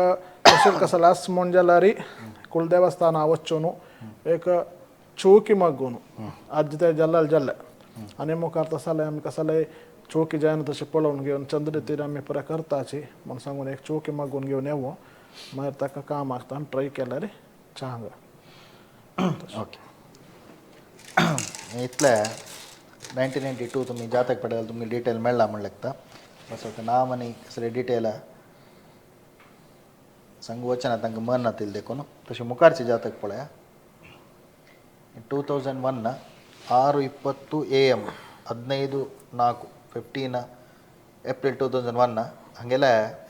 तशें कसं लास्ट म्हण जाल्यार कुलदेवस्थान वच्चो न्हू एक चौकी मग्गून आज ते जल्ले जल्ले आनी मुखार तसले आमी कसले चौकी जायना तशें पळोवन घेवन चंद्र तीर आमी पुराय करताची म्हण सांगून एक चौकी मग्गून घेवन येवो मागीर ताका काम आसता आनी ट्राय केल्यार चांग ओके इतले 1992 तुम्ही जातक पडलेलं तुम्ही डिटेल मेळ्ळा म्हण लागता असं नाव आनी कसले डिटेल सांगू वचना तांकां मन नातिल देखून तशें मुखारचे जातक पळया 2001 6:20 AM 15 ಏಪ್ರಿಲ್ 2001 ಹಂಗೆಲ್ಲ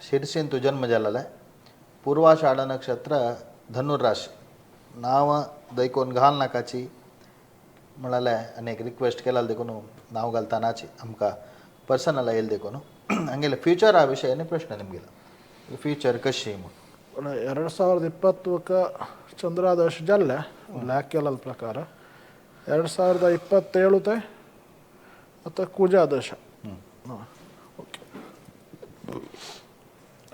ಶಿರ್ಸಿಂತು ಜನ್ಮ ಜಲ್ಲಲೆ ಪೂರ್ವಾಷಾಢ ನಕ್ಷತ್ರ धनुर्राशी नाव दैकोन घाल नाकाची म्हणाले अनेक रिक्वेस्ट केला देखून नाव घालता नाची आमकां पर्सनल येयल देखून हंगेले फ्युचर आ विशयान प्रश्न निमगेला फ्युचर कशी म्हूण 2020 ಚಂದ್ರಾದಶ ಜಲ್ಲೆ ಲ್ಯಾಕ್ ಕೇಳಲ್ ಪ್ರಕಾರ 2027 ಮತ್ತು ಕುಜಾದಶ ಓಕೆ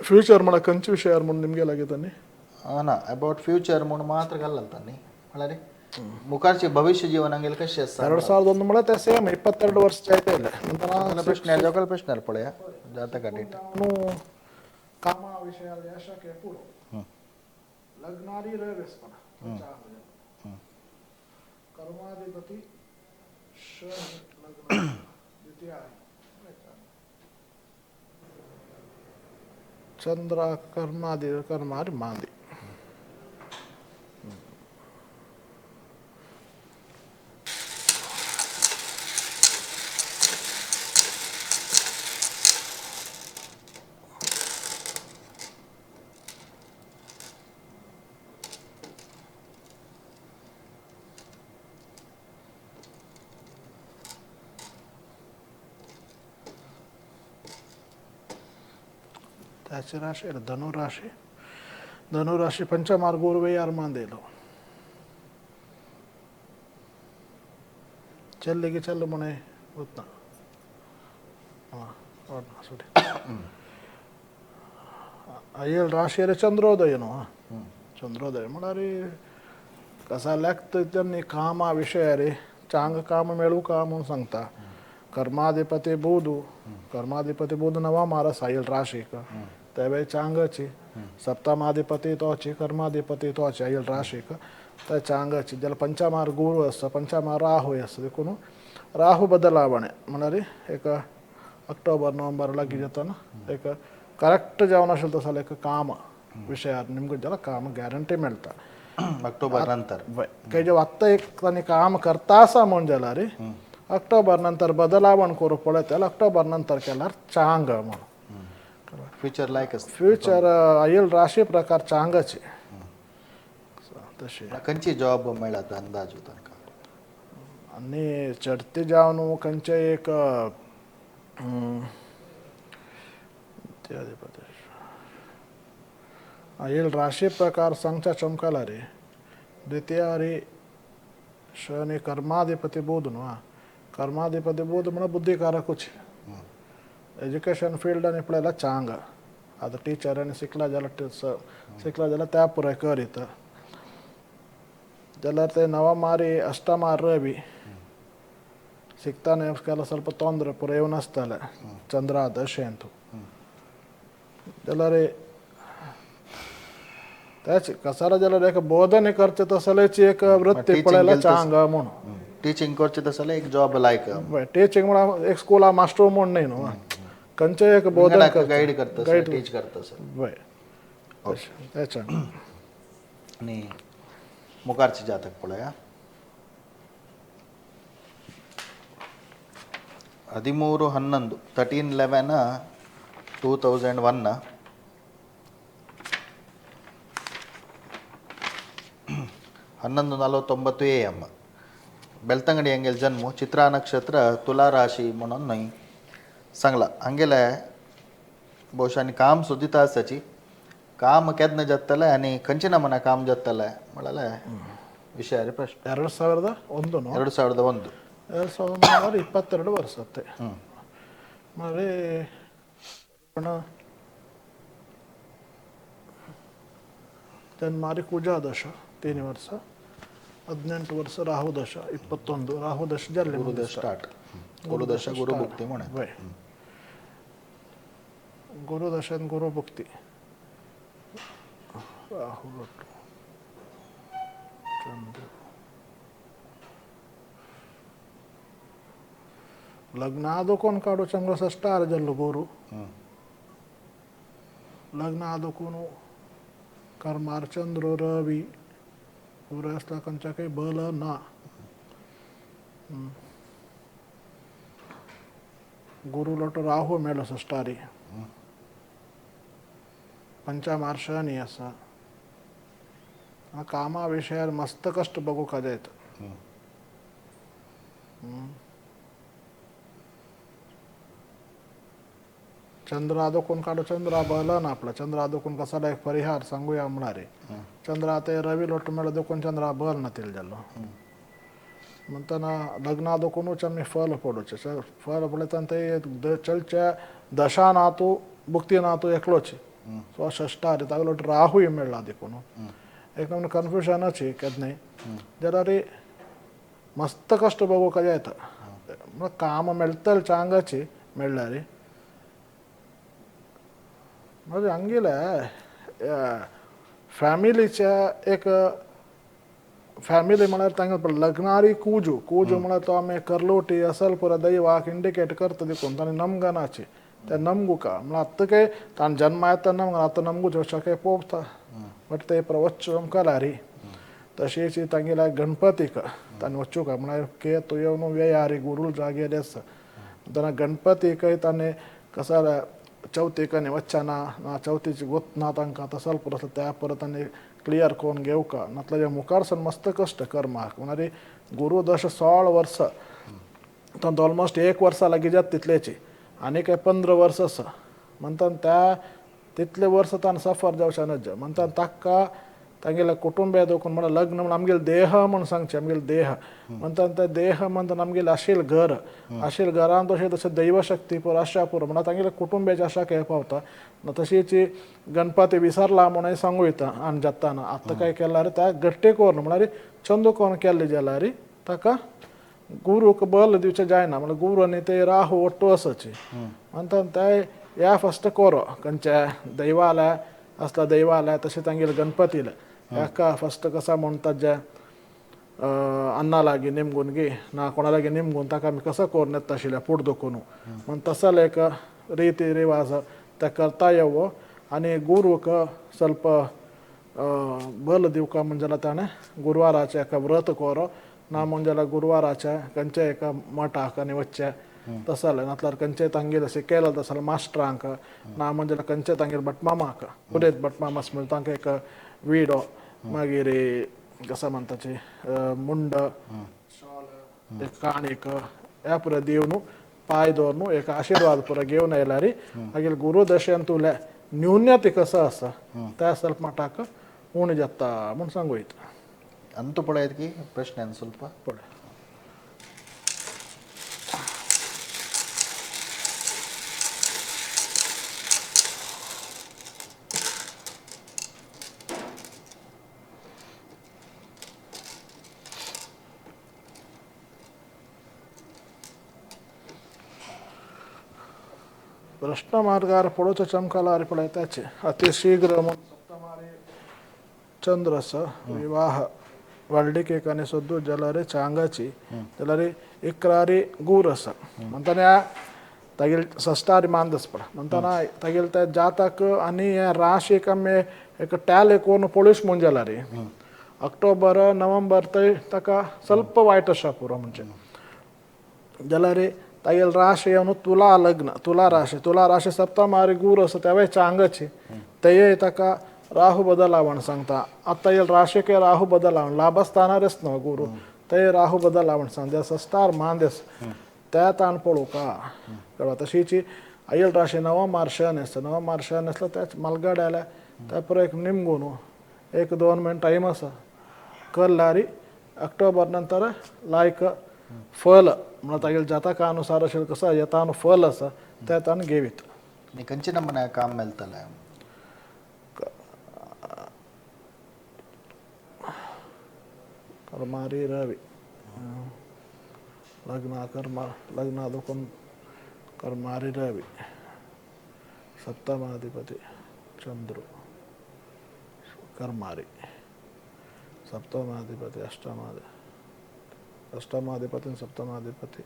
ಫ್ಯೂಚರ್ ಮಾಡೋ ಕಂಚು ವಿಷಯ ಮುಂದೆ ನಿಮಗೆಲ್ಲಾಗಿದ್ದಾನೆ ना अबाउट फ्युचर म्हणून मात्र घालता न्ही म्हळ्यार मुखारचे भविष्य जीवन हंगेले कशें आसा 2001 म्हळ्यार ते सेम 22 ವರ್ಷ ಆಯ್ತಲ್ಲ ನಂತರ प्रश्न जगल प्रश्न पळया जातक डेट ಅವನು ಕಾಮ ವಿಷಯ ಯಶಕ್ಕೆ ಪೂರ್ವ ಲಗ್ನಾರಿ ರೇವೆಸ್ಪನ कर्माधिपति शनि लग्न द्वितीय चंद्र कर्मारी मांदी त्याची राशी आहे धनुराशी पंचमार्ग उर्वे यार मांदेलो चल्लेगी चल म्हणे होत ना सॉरी येल राशी रे चंद्रोदय नो चंद्रोदय म्हळ्यार कसा लागता त्यांनी कामा विशय रे चांग काम मेळू का म्हणून सांगता कर्माधिपती बुध नवा मारस आयल राशीक तेवे चांगची सप्तमाधिपती तोची कर्माधिपती तोची आयल राशीक ते चांगची जाल्यार पंचमार गुरू आसा पंचमार राहू आसा देखून राहू बदलावणे म्हळ्यार एक ऑक्टोबर नोव्हेंबर लागीं जाता एक करेक्ट जावन आशिल्लो तसो एक काम विशयार निमगे जाल्यार काम गॅरंटी मेळटा ऑक्टोबर नंतर काही जे आत्ता एक तांणी काम करता आसा म्हण जाल्यार ऑक्टोबर नंतर बदलावण करूं पळयत जाल्यार ऑक्टोबर नंतर केल्यार चांग म्हणून फ्युचर लायक आसता फ्युचर आयल राशी प्रकार चांगची तशी खंयची जॉब मेळ्ळा तो अंदाज तांकां आनी चडती जावन खंयचे एक आयल राशी प्रकार सांगचा चमकला रे द्वितीय रे शनी कर्माधिपती बुध न्हू कर्माधिपती बुध म्हणून बुद्धिकारकूच एज्युकेशन फील्ड आनी पळयल्यार चांग आतां टिचरांनी शिकला जाल्यार त्या पुराय करीत जाल्यार ते नवा मारी अष्टमार रवी शिकताना केला ಸ್ವಲ್ಪ ತೊಂದರೆ ಪುರ येवन आसताले चंद्रा दशेंत जाल्यार त्याची कसाला ज्याला एक बोधने करते तसल्याची एक वृत्ती teaching पडायला केलं तसं. चांग म्हणून टीचिंग करचे तसं एक जॉब लायक टीचिंग म्हणा एक स्कूला मास्टर म्हणून नाही ना कंचे एक बोधन गाईड करतं टीच करतं सर वय त्याच्या आणि मुखारची जातक पळया 13/11 13/11/2001 11:49 AM ಬೆಳ್ತಂಗಡಿ ಹಂಗೆಲ್ ಜನ್ಮ ಚಿತ್ರಾ ನಕ್ಷತ್ರ ತುಲಾ ರಾಶಿ म्हणून नाही सांगला हंगेला ಬಹುಶಃ आणि काम सुद्धा आसाची काम केदन जातले आणि कंचिನ ಮನ काम जातले म्हळाले ವಿಷಯ ಪ್ರಶ್ನೆ 2001 2001 22 ವರ್ಷ ಅತ್ತೆ మరి ಮಾರಿ ಕುಜಾ ದಶ 3 ವರ್ಷ 18 ವರ್ಷ ರಾಹು ದಶ 21 ರಾಹು ದಶ ಜಲ್ಲೆ ಗುರುದಶ ಸ್ಟಾರ್ಟ್ ಗುರುದಶ ಗುರು ಭುಕ್ತಿ म्हणे वय गुरुदशन गुरुभुक्ती राहू चंद्र लग्न आदोकोन काढू चांगला स्टार जल्लो गुरु लग्न आदोकोन कर्मार चंद्र रवी गुरु असला कंचा काही बल ना गुरु लोट राहू मेलो स्टारी पंचमार्षानी असा कामा विषयार मस्त कष्ट बघू का जायत चंद्र आदोकून काढू चंद्र बहला ना आपला चंद्र आदोकून कसाला एक परिहार सांगूया म्हणणारे चंद्र आता रवी लोट मेळ दोकून चंद्र बहल नतील जालो म्हणताना लग्न आदोकून मी फल पडूचे फल पडताना ते चलच्या दशा नातू भुक्ती नातू एकलोची सो षष्टारी तागलोट राहू मेळला देखून एक नमून कन्फ्युजनच आहे कद नाही जरा रे मस्त कष्ट बघू का येतं मग काम मेळतल चांगचे मेळला रे म्हणजे हंगिला फॅमिलीच्या एक फॅमिली म्हळ्यार तांगे लग्नारी ಕೂಜು म्हळ्यार तो आम्ही करलोटी असल पुरा दैवाक इंडिकेट करता देखून ताणी नमगनाची ते नमगू का म्हळ्यार आत्ता काय ताण जन्म येता नमगन आतां नमगू शके पोवता बट ते प्रवचन कलारी तशीची तांगेला गणपतीक ताणी वच्चू का म्हळ्यार के तो येवन व्ययारी गुरुल जागेर आसा ताना गणपतीक ताणे कसा चौथीकने वच्चाना ना चौथीची गोत ना तांकां आतां ಸ್ವಲ್ಪ त्या परत आनी क्लियर कोण घेऊ का नातल्या मुखारसन मस्त कष्ट कर्माक म्हणारे गुरु दश 16 वर्ष तर ऑलमोस्ट 1 वर्सा लागीं जात तितलेची आनी काय 15 वर्स आसा म्हणटान त्या तितले वर्स तान सफर जावचें नज म्हणटान ताका तांगेल्या कुटुंबीय देखून म्हणल्यार लग्न म्हण आमगेले देह म्हण सांगचे आमगेले देह म्हणटान ते देह म्हणटान आमगेले आशिल्ले घर आशिल्ले घरान तशें दैवशक्तीपूर आशापूर म्हणल्यार तांगेले कुटुंबियाच्या आशाक हे पावता तशीची गणपती विसरला म्हणून सांगू येता आनी जाताना आतां काय केल्यार त्या गट्टे कोर म्हळ्यार चंदू कोण केल्ले जाल्यार ताका गुरूक बल दिवचें जायना म्हळ्यार गुरू आनी ते राहू ಒಟ್ಟು आसाची म्हणटान ते ह्या फस्ट कोरो खंयचे दैवालय असला दैवालय तशें तांगेले गणपतीले याका फस्ट कसा म्हणटात जे अन्ना लागी निमगून गे ना कोणा लागी निमगून ताका आमी कसं कोरून येता आशिल्ले फूड दोखून म्हण तसो एक रिती रिवाज ते करता येवो आनी गुरूक ಸ್ವಲ್ಪ बल दिवका म्हणजे ताणें गुरुवाराचे एका व्रत कोरो ना म्हणजे गुरुवाराचे खंयचे एका मठाक आनी वच्चे तसले नातल्यार खंयचे तांगेर अशें केलें तसले मास्टरांक ना म्हणजे खंयचे तांगेर भटमामाक पुरेत भटमामास म्हणजे तांकां एक विडो मागीर कसं म्हणटाचे मुंड एक काणीक ह्या पुरो दिवन पाय दवरून एक आशिर्वाद पुरो घेवन येयल्यार मागीर गुरू दशेन तुले न्यून्यते कसं आसा त्या ಸ್ವಲ್ಪ ಮಟ್ಟಕ್ಕೆ उणी जाता म्हूण सांगू येता ಅಂತೂ ಪಡೆಯೋದಕ್ಕೆ ಪ್ರಶ್ನೆ ಅಂತ ಸ್ವಲ್ಪ पळय प्रश्न मार्गार पडोवचो चमकाला पळय त्याचे अति शीघ्र चंद्रस विवाह वर्डिक एकाने सुद्धा जलरे चांगाची जलरे इक्रारी गुरस म्हणताना तगिल सस्तारी मांदस पड म्हणताना तगिल त्या जातक आणि या राशी कमे एक ट्याल कोण पोलीस ಮುಂಜಾಲ ರೀ ಅಕ್ಟೋಬರ್ ನವೆಂಬರ್ ತಕ ಸ್ವಲ್ಪ ವಾಯ್ಟ್ ಶಾಪುರ ಮುಂಚೆ जलरे तगेल राशी अनु तुला राशी सप्तमारी गुरु असं त्यावेळी चांगची ते तका राहू बदलावण सांगता आता येईल राशी के राहू बदलावण लाभस्थानारेच न गुरु ते राहू बदलावण सांग जसं स्टार मांदेस त्या ताण पडू का कळवा तशीची अय्यल राशी नवा मार्श नसलं त्याच मलगाड्याला त्यापर एक निमगुण 1-2 मिनिट टाईम असं कल्लारी अक्टोबर नंतर लायक फल म्हणत येईल जातकानुसार असेल कसं यतानु फल असं त्या ताण घेवीत ನೀ ಕಂಚಿನ ಮನೆ ಕಾಮ್ ಮೇಲ್ತಲ್ಲ कर्मारी रवि लग्न दुखून कर्मारी रवि सप्तमाधिपति चंद्र कर्मारी सप्तमाधिपति अष्टमाधिपति सप्तमाधिपति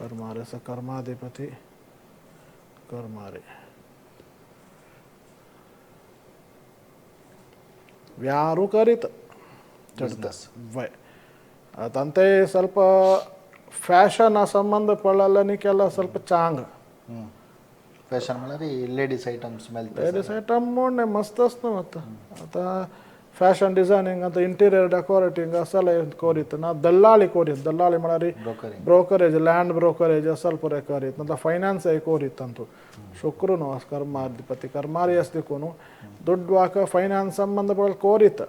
कर्मारे स कर्माधिपति कर्मारे व्यारू करीत ಬಿಸ್ನೆಸ್ ವೈ ಅದಂತೆ ಸ್ವಲ್ಪ ಫ್ಯಾಷನ್ ಆ ಸಂಬಂಧ ಪಡಲಿಕ್ಕೆಲ್ಲ ಸ್ವಲ್ಪ ಚಾಂಗ್ ಫ್ಯಾಷನ್ ಮಾಡಿ ಲೇಡೀಸ್ ಐಟಮ್ಸ್ ಮೇಲೆ ಲೇಡೀಸ್ ಐಟಮ್ ನೋಡ್ನೆ ಮಸ್ತ್ असतं ಮತ್ತು आता फॅशन डिझायनिंग आता इंटिरियर डेकोरेटिंग असलं कोरीत ना दल्लाळी म्हणारी ब्रोकरेज लँड ब्रोकरेज असल पुरे करीत नंतर ಫೈನಾನ್ಸ್ ಕೋರಿತ್ ಅಂತು ಶುಕ್ರನು कर्मारी असते कोणू ದುಡ್ಡುವಾಕ ಫೈನಾನ್ಸ್ ಸಂಬಂಧ ಪಡ ಕೋರಿತ್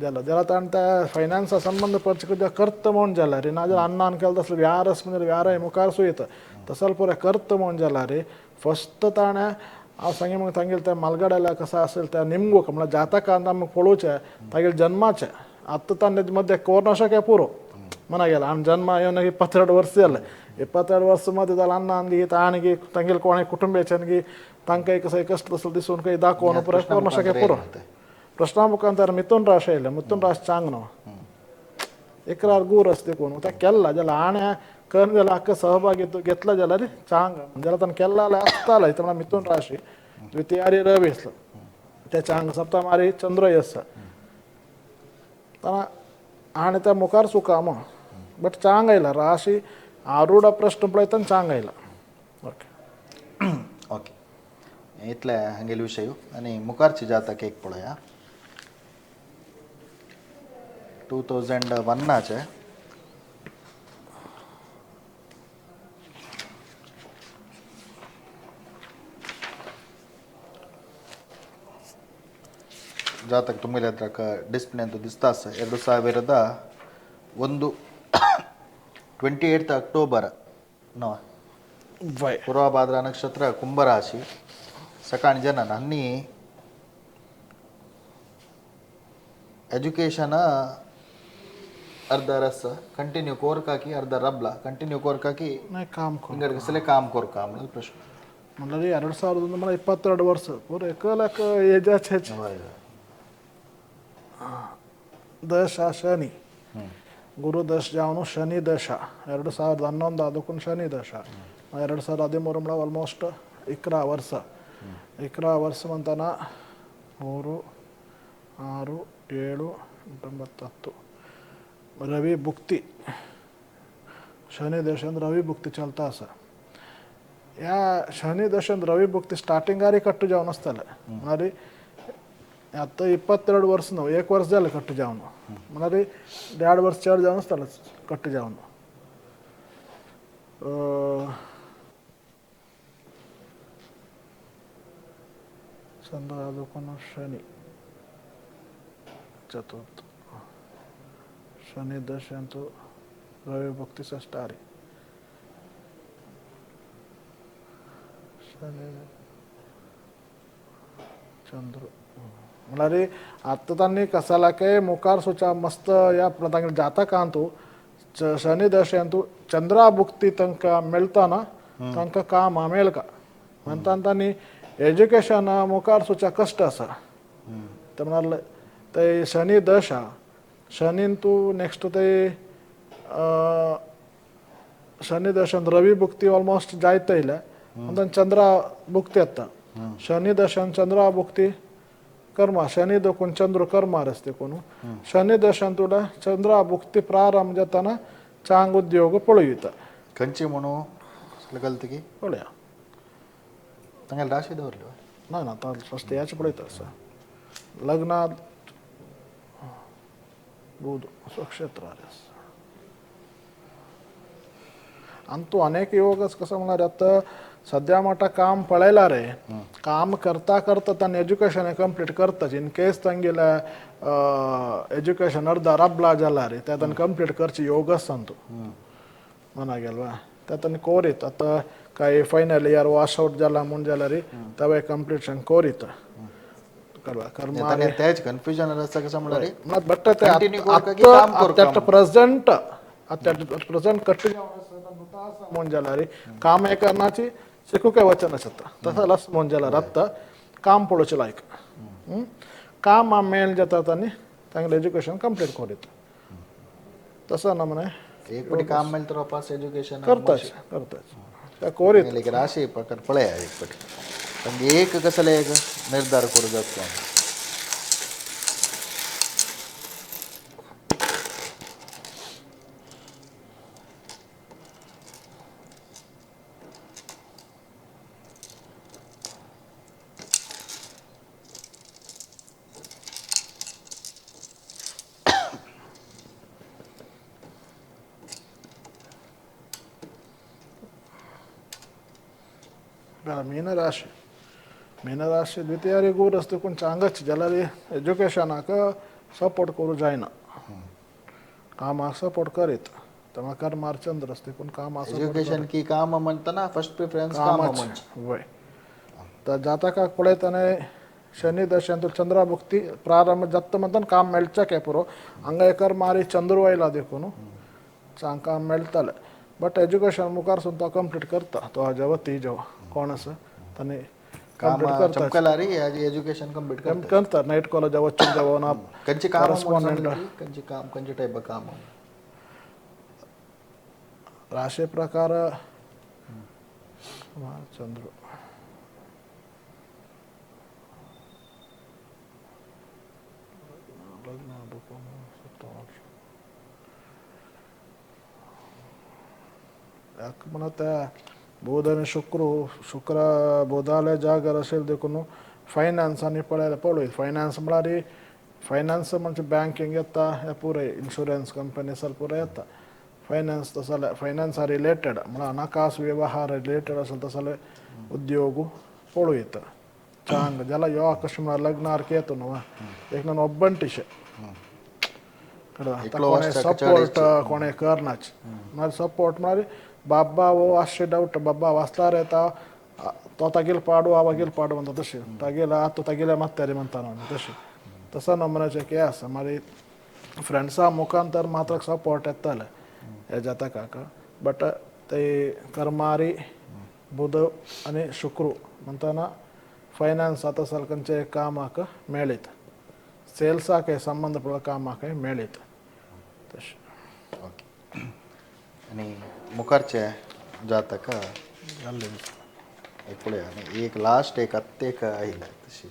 ज्याला त्या ಫೈನಾನ್ಸ್ संबंध पडचे कर्त म्हणून झाला रे ना जर अन्न केलं तसलं व्यारस म्हणजे व्यार आहे मुखार येतं तसं पुऱ्या कर्त म्हणून झाला रे फस्ट ताण्या आ सांगे मग सांगेल त्या मालगाड्याला कसं असेल त्या निमगो का मला जाता कांदा मग पळूच्या तागेल जन्माच्या आता ताने मध्ये कोरोनाशा पुरो म्हणा गेला आणि जन्म येऊन 22 वर्ष झालं 22 वर्ष मध्ये त्याला अन्न आणली ताणगी तांगेल कोणी कुटुंबियाच्या तांकाही कसं कष्ट असेल दिसून काही दाखवणं पुरा कोरोनाशा पुरो प्रश्ना मुखांतर मिथुन राशी आहे मिथुन राशी चांगलं इकरार गुर असते कोण त्या केल्ला ज्याला आण्या कर्ण ज्याला अख्खं सहभागी घेतला ज्याला रे चांग ज्याला त्यानं केल्ला असता आला इथं मिथुन राशी द्वितीयारी रवी असलं त्या चांग सप्तमारी चंद्र यस त्यांना आणि त्या मुखार सुकाम बट चांग आयला राशी आरूढ प्रश्न पळयतना चांग आयला ओके ओके इतले हंगेल विषय आणि मुखारची जातक एक पळया 2001 नाचे ಜಾತಕ ತುಂಬಿ ಹತ್ರಕ್ಕೆ ಡಿಸ್ಪ್ಲೇ ಅಂತ ದಿಸ್ತಾಸ 2001 28 ಅಕ್ಟೋಬರ್ ನೋ ಪೂರ್ವಭಾದ್ರ ನಕ್ಷತ್ರ ಕುಂಭರಾಶಿ ಸಕಾಣಿ ಜನ ನನ್ನಿ ಎಜುಕೇಶನ್ अर्धा रस कंटिन्यू कोरकाकी अर्धा रबला कंटिन्यू कोरकाकी नाही काम ಹಿಂಗರ್ ಕಸಲೆ ಕಾಮ್ ಕೋರ್ಕಾ ಆಮೇಲೆ ಪ್ರಶ್ನೆ म्हणलं 2001 मला 22 वर्ष पुरे कलक एजाचे दशा शनी गुरु दश जावनु शनि दशा 2011 ಅದಕ್ಕೂ ಶನಿ ದಶಾ 2013 ಆಲ್ಮೋಸ್ಟ್ 11 ವರ್ಷ ಮಂತನ 3 6 7 8 10 रवी भुक्ती शनी दशेंद रवी भुक्ती चलता असं या शनी दशेंद रवी भुक्ती स्टार्टिंग आरी कट्टू जाऊन असताना म्हणारी आता 22 वर्ष नव 1 वर्ष झालं कट्टू जाऊन म्हणारी 1.5 वर्ष 4 जाऊन असताना कट्टू जाऊन चंद्र शनी चतुर्थ शनि दशंतु रवि भक्ति सष्टारी शनि चंद्र मला रे आता त्यांनी कसाला काय मुखार सुचा मस्त या प्रतांगल जाता कांतू शनि दशंतु चंद्रा भुक्ती तंक मिळताना तंक काम आमेल का म्हणताना त्यांनी एज्युकेशन मुखार सुचा कष्ट असा तर म्हणाल ते शनी दशा शनीन तू नेक्स्ट ते शनी दशा रवी भुक्ती ಆಲ್ಮೋಸ್ಟ್ ಜಾಯ್ತಾ ಇಲ್ಲ ಒಂದೊಂದು ಚಂದ್ರ ಭುಕ್ತಿ ಅತ್ತ ಶನಿ ದಶಾನ್ ಚಂದ್ರ ಭುಕ್ತಿ कर्म शनी दोन चंद्र कर्म असते कोण शनी दशान तुला चंद्र भुक्ती प्रारंभ जाताना चांग उद्योग पळवित कंची म्हणू गलती पळया ತಂಗಲ್ ರಾಶಿ ದವರ್ಲು नाही ना आता फस्ट याच पळयत असं लग्नात बुध स्वक्षेत्र अंतू अनेक योगच कसं म्हणणार आता सध्या मोठा काम पळायला रे काम करता करता त्यांनी एज्युकेशन कंप्लीट करताच इन केस ತಂಗಿಲ್ಲ ಎಜುಕೇಶನ್ ಅರ್ಧ ರಬ್ಲಾ जाला रे त्यातन कंप्लीट करची योगच सांगतो म्हणागेल्वा त्यातन कोरीत आता काही फायनल इयर वॉश आउट जाला म्हूण जाला रे तवे कंप्लीशन कोरीत करवा कर्मा रे त्याच कन्फ्युजन रस्ता कसं म्हणणार रे मत बट्ट ते Continue कोर की काम कोर आता प्रेझेंट आता प्रेझेंट कट्टी म्हूण जाला रे काम हे करण्याची शिकू काय वचन असतं तसं लस म्हूण जाला रत्ता काम पडोचे लायक काम मेळ जाता त्यांनी चांगलं एज्युकेशन कंप्लीट करीत तसं ना म्हणे एक पटी काम मिळेल तर वापस एज्युकेशन करताच त्या कोरीत लेकिन राशी प्रकार पळया एक पटी पण एक कसले एक निर्धार करू जातो मीनराशी द्वितीय गुर असते कोण चांगच ज्याला एज्युकेशनाक सपोर्ट करू जायना कामाक सपोर्ट करीत तेव्हा कर्मार चंद्र असते कोण काम एज्युकेशन की काम म्हणताना फर्स्ट प्रिफरन्स काम म्हणजे वय तर जाता का पळयताना शनी दशांत चंद्र भुक्ती प्रारंभ जात म्हणताना काम मेळचा काय पुरो हंगा एकर मारी चंद्र वयला देखून चांग काम मेळताले बट एज्युकेशन मुखार सुद्धा तो कंप्लीट करता तो जेव्हा ती जेव्हा कोण असं त्याने काम कंप्लीट करता चमकला रे एज्युकेशन कंप्लीट करता करता नाईट कॉलेज वचून जेव्हा ना कंची काम कंची काम कंची टाइप काम राशी प्रकार चंद्र ಯಾಕೆ म्हणत बुध आणि शुक्र बुधाले जागर असेल देखून फायनान्स आणि पळायला पळू फायनान्स म्हळ्यार फायनान्स म्हणजे बँकिंग येता हे पुरे इन्शुरन्स कंपनी सल पुरे येता फायनान्स तसले फायनान्स रिलेटेड म्हळ्यार हणकास व्यवहार रिलेटेड असेल तसले उद्योग पळू येतं चांग ज्याला यो आकाश म्हळ्यार लग्नार्क येतो न्हू एक ನಾನು ಒಬ್ಬಂಟಿಶೆ कोणे सपोर्ट कोणे करनाच म्हळ्यार सपोर्ट म्हळ्यार बाबा वो अशें डावट बाबा वाचला रे तो तागेल पाडू आ वागेल पाडू म्हणटा तशें तागेल आ तो तागेल्या मात्यारी म्हणटा न्हू तशें तसं नंबराचें हें आसा मागीर फ्रेंड्सा मुखांतर मात्र सपोर्ट येताले हे जाता काका बट ते कर्मारी बुध आनी शुक्र म्हणटाना फायनान्स आतां सारखंचे कामाक मेळीत ಸೇಲ್ಸಾಕೆ ಸಂಬಂಧಪಟ್ಟ कामाक मेळीत तशें ओके आणि मुखारचे जातक पळया आनी एक लास्ट एक अत्तेक आयला तशी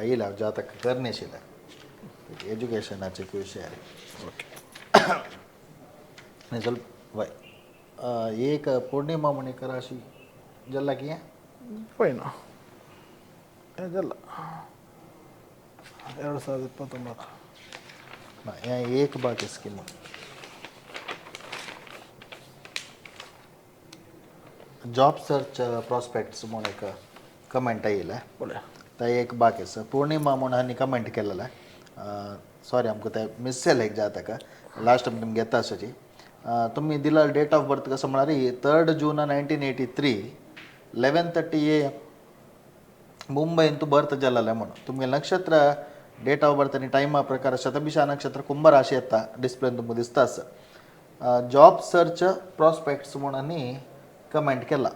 आयला जातक करनेशिला एज्युकेशनाचे विशय ओके आणि ಸ್ವಲ್ಪ वय एक पौर्णिमा मणिकर अशी जल्ला की पळय ना हे जल्ला 2029 एक बाकी स्कीम जॉब सर्च प्रॉस्पेक्ट्स म्हणून एक कमेंट येयला बोला तर एक बाकी सर पौर्णिमा म्हणून हांणी कमेंट केलेला सॉरी आमकां ते मिस जालें एक जाता का लास्ट टायम तुमी घेता आसची तुमी दिला डेट ऑफ बर्थ कसं म्हळ्यार 3 जून 1983 11:30 AM मुंबईन तू बर्थ जाल्लें म्हणून तुमगे नक्षत्र डेट ऑफ बर्थ आनी टायमा प्रकार शतभिषा नक्षत्र कुंभ राशी येता डिस्प्लेन तुमकां दिसता आसा जॉब सर्च प्रॉस्पेक्ट्स म्हणून आनी कमेंट केला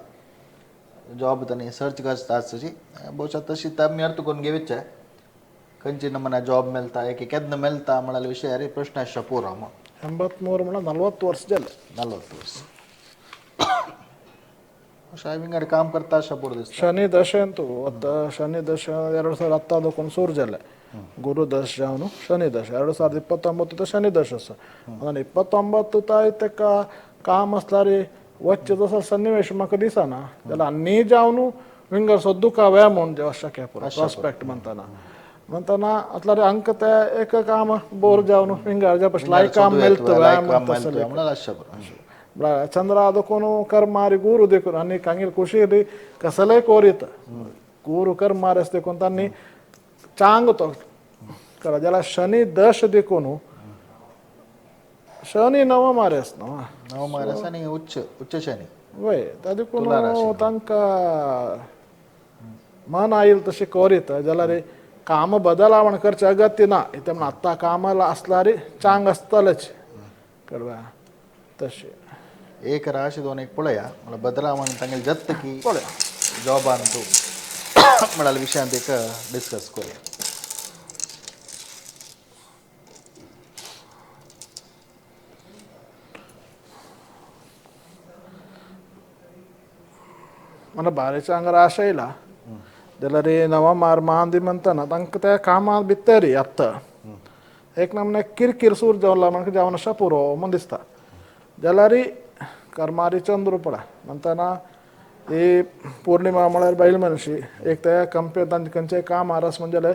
जॉब तांणी सर्च करता आसची बहुशा तशी आमी अर्थ करून घेवचे खंयची नमना जॉब मेलता एक केन्ना मेलता म्हणाल विशय रे प्रश्न आसता पुरो 83 म्हणल्यार 40 वर्स जाले 40 वर्स अशें विंगड काम करता अशें पुरो दिसता ಶನಿ ದಶೆ ಅಂತೂ ಶನಿ ದಶೆ 2010 ಸೂರು ಜಲ್ಲೆ ಗುರು ದಶ ಜಾವನು ಶನಿ ದಶ 2019 ಶನಿ ದಶ ಅದನ್ನ 29 तायतेक काम असल्यारी वच्चे जसं सन्निवेश म्हाका दिसना जाल्यार आनी जावनू विंगर सोद्दू का व्या म्हूण जे शक्य पुरो प्रॉस्पेक्ट म्हणताना असल्यारी अंक ते एक काम बोर जावन विंगर जे पश लायक काम मेलता व्या म्हणाल अशें पुरो चंद्र ಅದಕ್ಕೂನು कर मारी गूरू देखून आणि कांगील खुशी कसलंय कोरीत गूरू कर मारेस देखून त्यांनी चांग तो करा ज्याला शनी दश देखून शनी नव मारेस ना नव मारेस आनी उच्च शनी वय त्या देखून तांकां मन आईल तशी कोरीत जाल्यार काम बदलावण करचे अगत्य ना इथे म्हणून आत्ता कामाला असल्यारी चांग आसतलेच कळवा तशी एक राशी दोन एक पळया मला बदलावण तांगेले जत्त की पळया जॉबान तूं म्हणाल विशयांत एक डिस्कस करूया मला बारेच्या अंगार आशा येयला जाल्यार नवा मार मांदी म्हणटाना तांकां त्या कामां भितर आत्ता एक नमने किरकिर सूर जावला म्हाका जावन अशें पुरो म्हण दिसता जाल्यार करमारी चंद्र पळय म्हणटाना ही पौर्णिमा म्हळ्यार बायल मनशी एक त्या कंपे तांचे खंयचेय काम आरस म्हणजे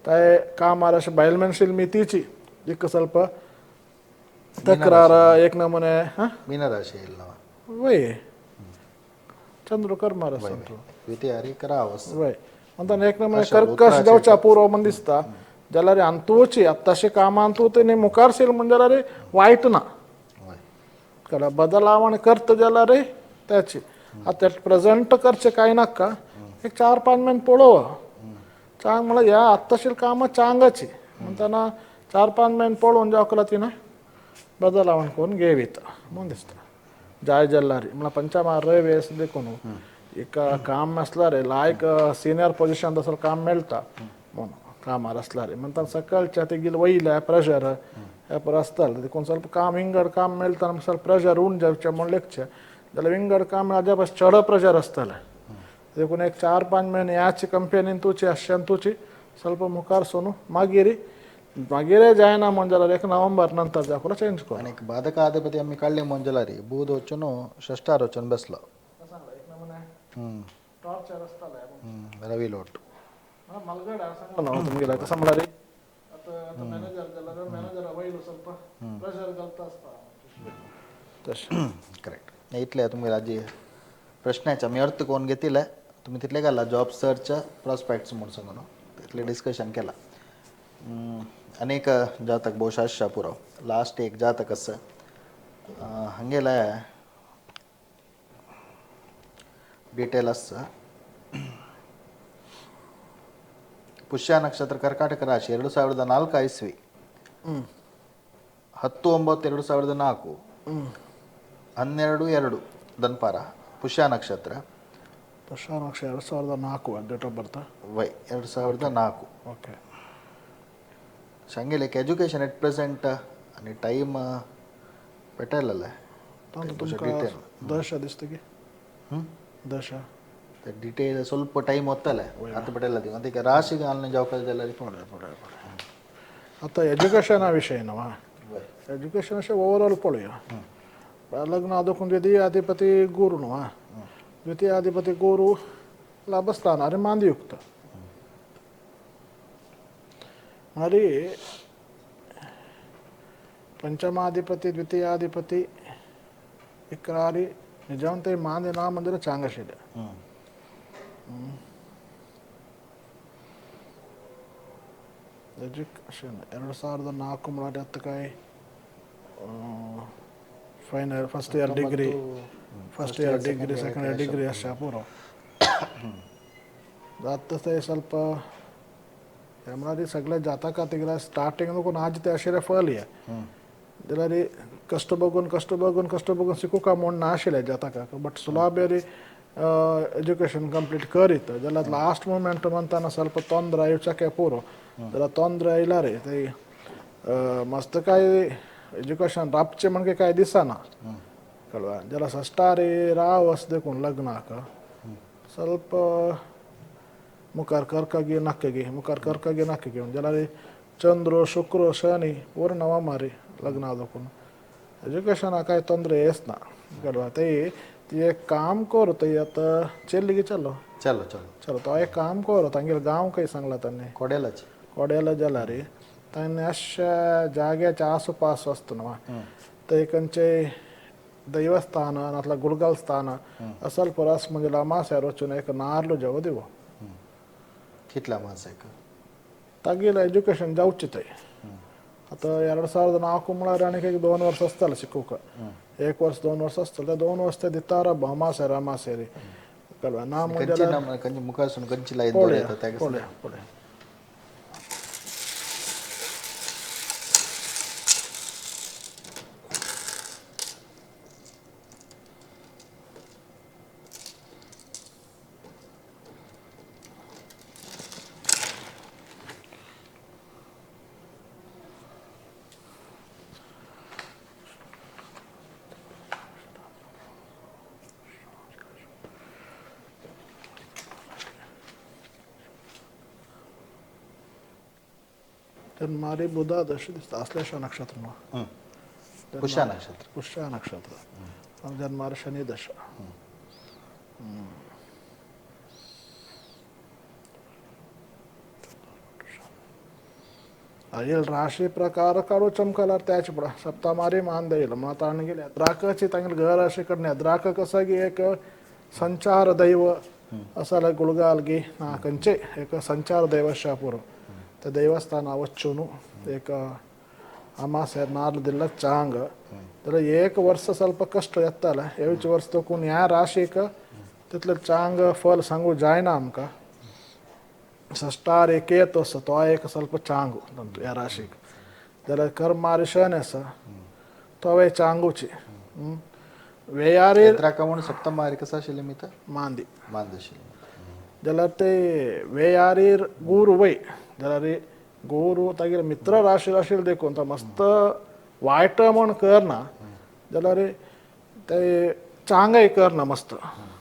ते काम आरस बायल मनशील मितीची एक ಸ್ವಲ್ಪ तक्रार एक नमुने मीन राशी येईल ना वय चंद्र करमारस विद्यारी करावस वय म्हणटाना एक नमुने कर्कश जावच्या पुरो म्हण दिसता जाल्यार अंतूची आत्ताशी कामां तूं तेणी मुखार शील म्हणजे जाल्यार वायट ना कळ्ळें बदलावण करता जाल्यार त्याची आता प्रेझेंट करचे कांय नाका एक 4-5 महिने पळोव चांग म्हळ्यार ह्या आत्ताशील कामां चांगाची म्हणटाना 4-5 महिने पळोवन जावकला तिणें बदलावण करून घेवीत म्हूण दिसता जाय जाल्यार म्हळ्यार पंचमार वेस देखून एक काम आसल्यार लायक सिनियर पोजिशन तसो काम मेळटा म्हूण कामार आसल्यार म्हणटाना सकलच्या तेगेल वयल्या प्रेशर हे पर आसताले देखून ಸ್ವಲ್ಪ काम विंगड काम मेळटा ಸ್ವಲ್ಪ प्रेशर उण जावचें म्हूण लेखचें जाल्यार विंगड काम हाज्या बस चड प्रेशर आसतालें देखून एक 4-5 महिने ह्याची कंपनीन तुची आशियान तुची ಸ್ವಲ್ಪ मुखार सोनू मागीर जायना म्हण जाल्यार 1 नोव्हेंबर नंतर जावं चेंज कर आनी बाधक आधिपती आमी काडले म्हण जाल्यार बूध वचून षष्ठार वचून बसलो रवी लोट मलगड सांगलो तुमगेला कसं म्हळ्यार आता मॅनेजर जाल्यार मॅनेजरा वयलो ಸ್ವಲ್ಪ प्रेशर घालता आसता तशें करेक्ट इतले तुमगे राजी प्रश्नाचे आमी अर्थ कोण घेतिले तुमी तितले घाला जॉब सर्च प्रॉस्पेक्ट्स म्हूण सांगून तितले डिस्कशन केला अनेक जातक ಬಹುಶಃ आसता पुरो लास्ट एक जातक आसा हंगेले डिटेल आसा ಪುಷ್ಯ ನಕ್ಷತ್ರ ಕರ್ಕಾಟಕ ರಾಶಿ 2004 ಇಸ್ವಿ 10/9/2004 12/2 ದನ್ಪಾರ ಪುಷ್ಯ ನಕ್ಷತ್ರ ಪುಷ್ಯ ನಕ್ಷತ್ರ 2004 date of birth Y 2004 okay सांगेले की एज्युकेशन एट प्रेझेंट आणि टाईम भेटायला तुमकां दश दिसता की दश डिटेल ಸ್ವಲ್ಪ ಟೈಮ್ ಹೊತ್ತಲ್ಲ आता भेटायला ती म्हणते की राशी घालणं जावं जाल्यार आता एज्युकेशना विशय नवा एज्युकेशन अशें ओवरऑल पळोवया लग्न आदोकून द्वितीयाधिपती गुरू न्हू द्वितीयाधिपती गुरू लाभस्थान अरे मांदयुक्त మరి पंचमाधिपती द्वितीयाधिपती इकरारी निजांत मांदे ना मंदिर चांगशिले एज्युकेशन 2004 म्हळ्यार आतां काय final first year degree second year degree अशें पुरो जाता ते ಸ್ವಲ್ಪ म्हळ्यार सगळे जातकां तिगरा स्टार्टींग नको आज ते अशें फळया जाल्यार कश्ट बघून शिकूं का म्हूण नाशिल्लें जातकाक बट सुलाबेरी एज्युकेशन कंप्लीट करीत जाल्यार लास्ट मोमेंट म्हणटाना ಸ್ವಲ್ಪ ತೊಂದರೆ येवचें पुरो जरा तोंदरे येयला रे ते मस्त काय एज्युकेशन रापचे म्हणजे काय दिसना कळवा जरा सष्टारे राव अस देखून लग्नाक ಸ್ವಲ್ಪ मुखार कर्कगी नाकगी मुखार कर्कगी नाकगी जरा रे चंद्र शुक्र शनी पूर्ण मारी लग्न आदकून एज्युकेशन काय ತೊಂದರೆ येस ना कळवा ते ती एक काम करू ते आता चेल्लिगे चलो चलो चलो चलो तो एक काम करू तांगेल गाव काही सांगला त्यांनी कोड्यालाच कोड्याला जाला रे त्यांनी अशा जाग्याच्या आसपास असतो ना ते कंचे ದೈವಸ್ಥಾನ ಅತ್ಲ ಗುಳ್ಗಾಲ್ ಸ್ಥಾನ ಸ್ವಲ್ಪ ರಸ್ ಮುಂಜಲ ಮಾಸ ರಚುನ एक नारलो जाऊ देव कितला मास आहे का तागेला एज्युकेशन जाऊचित आहे आता 2004 म्हणल्यार आनी एक 2 वर्ष असताल शिकूक 1 वर्ष 2 वर्ष असताल 2 वर्ष ते दितारा भामास रामासेरी कळवा ना कंची ಮುಂಜಲ ना कंची मुखासून कंची लाईन दोर येतात त्या पुढे पुढे जन्मारी बुधा दश दिसता आश्लेष नक्षत्र पुष्या नक्षत्र पुष्य नक्षत्र जन्मारी शनी दश येईल राशी प्रकार काढू चमकला त्याच पडा सप्तामारी मान देईल मग आता गेले द्राकाची तांगेल घर अशी कडणे द्राक कसं की एक संचार दैव असाला गुळगालगी ना कंचे एक संचार दैव शापूर त्या देवस्थान आवच्छूनु एक अमासे नारदिಲ್ಲ चांग त्याला 1 वर्ष ಸ್ವಲ್ಪ कष्ट येताला 1 वर्ष तो कोण या राशीक तिथलं चांग फल सांगू जायना आमका सष्टार एक येतो तो एक ಸ್ವಲ್ಪ चांगू या राशीक त्याला कर्म मारिशन असा तो वे चांगूची वेयारे द्राकावण सप्तमारी कसा शिले मी तर मांदी मानदेशी ज्याला ते वेयारीर गुरु वै ज्याला रे गुरु तागेर मित्र राशी राशील देखून तर मस्त वाईट म्हण कर ना ज्याला रे ते चांगय कर ना मस्त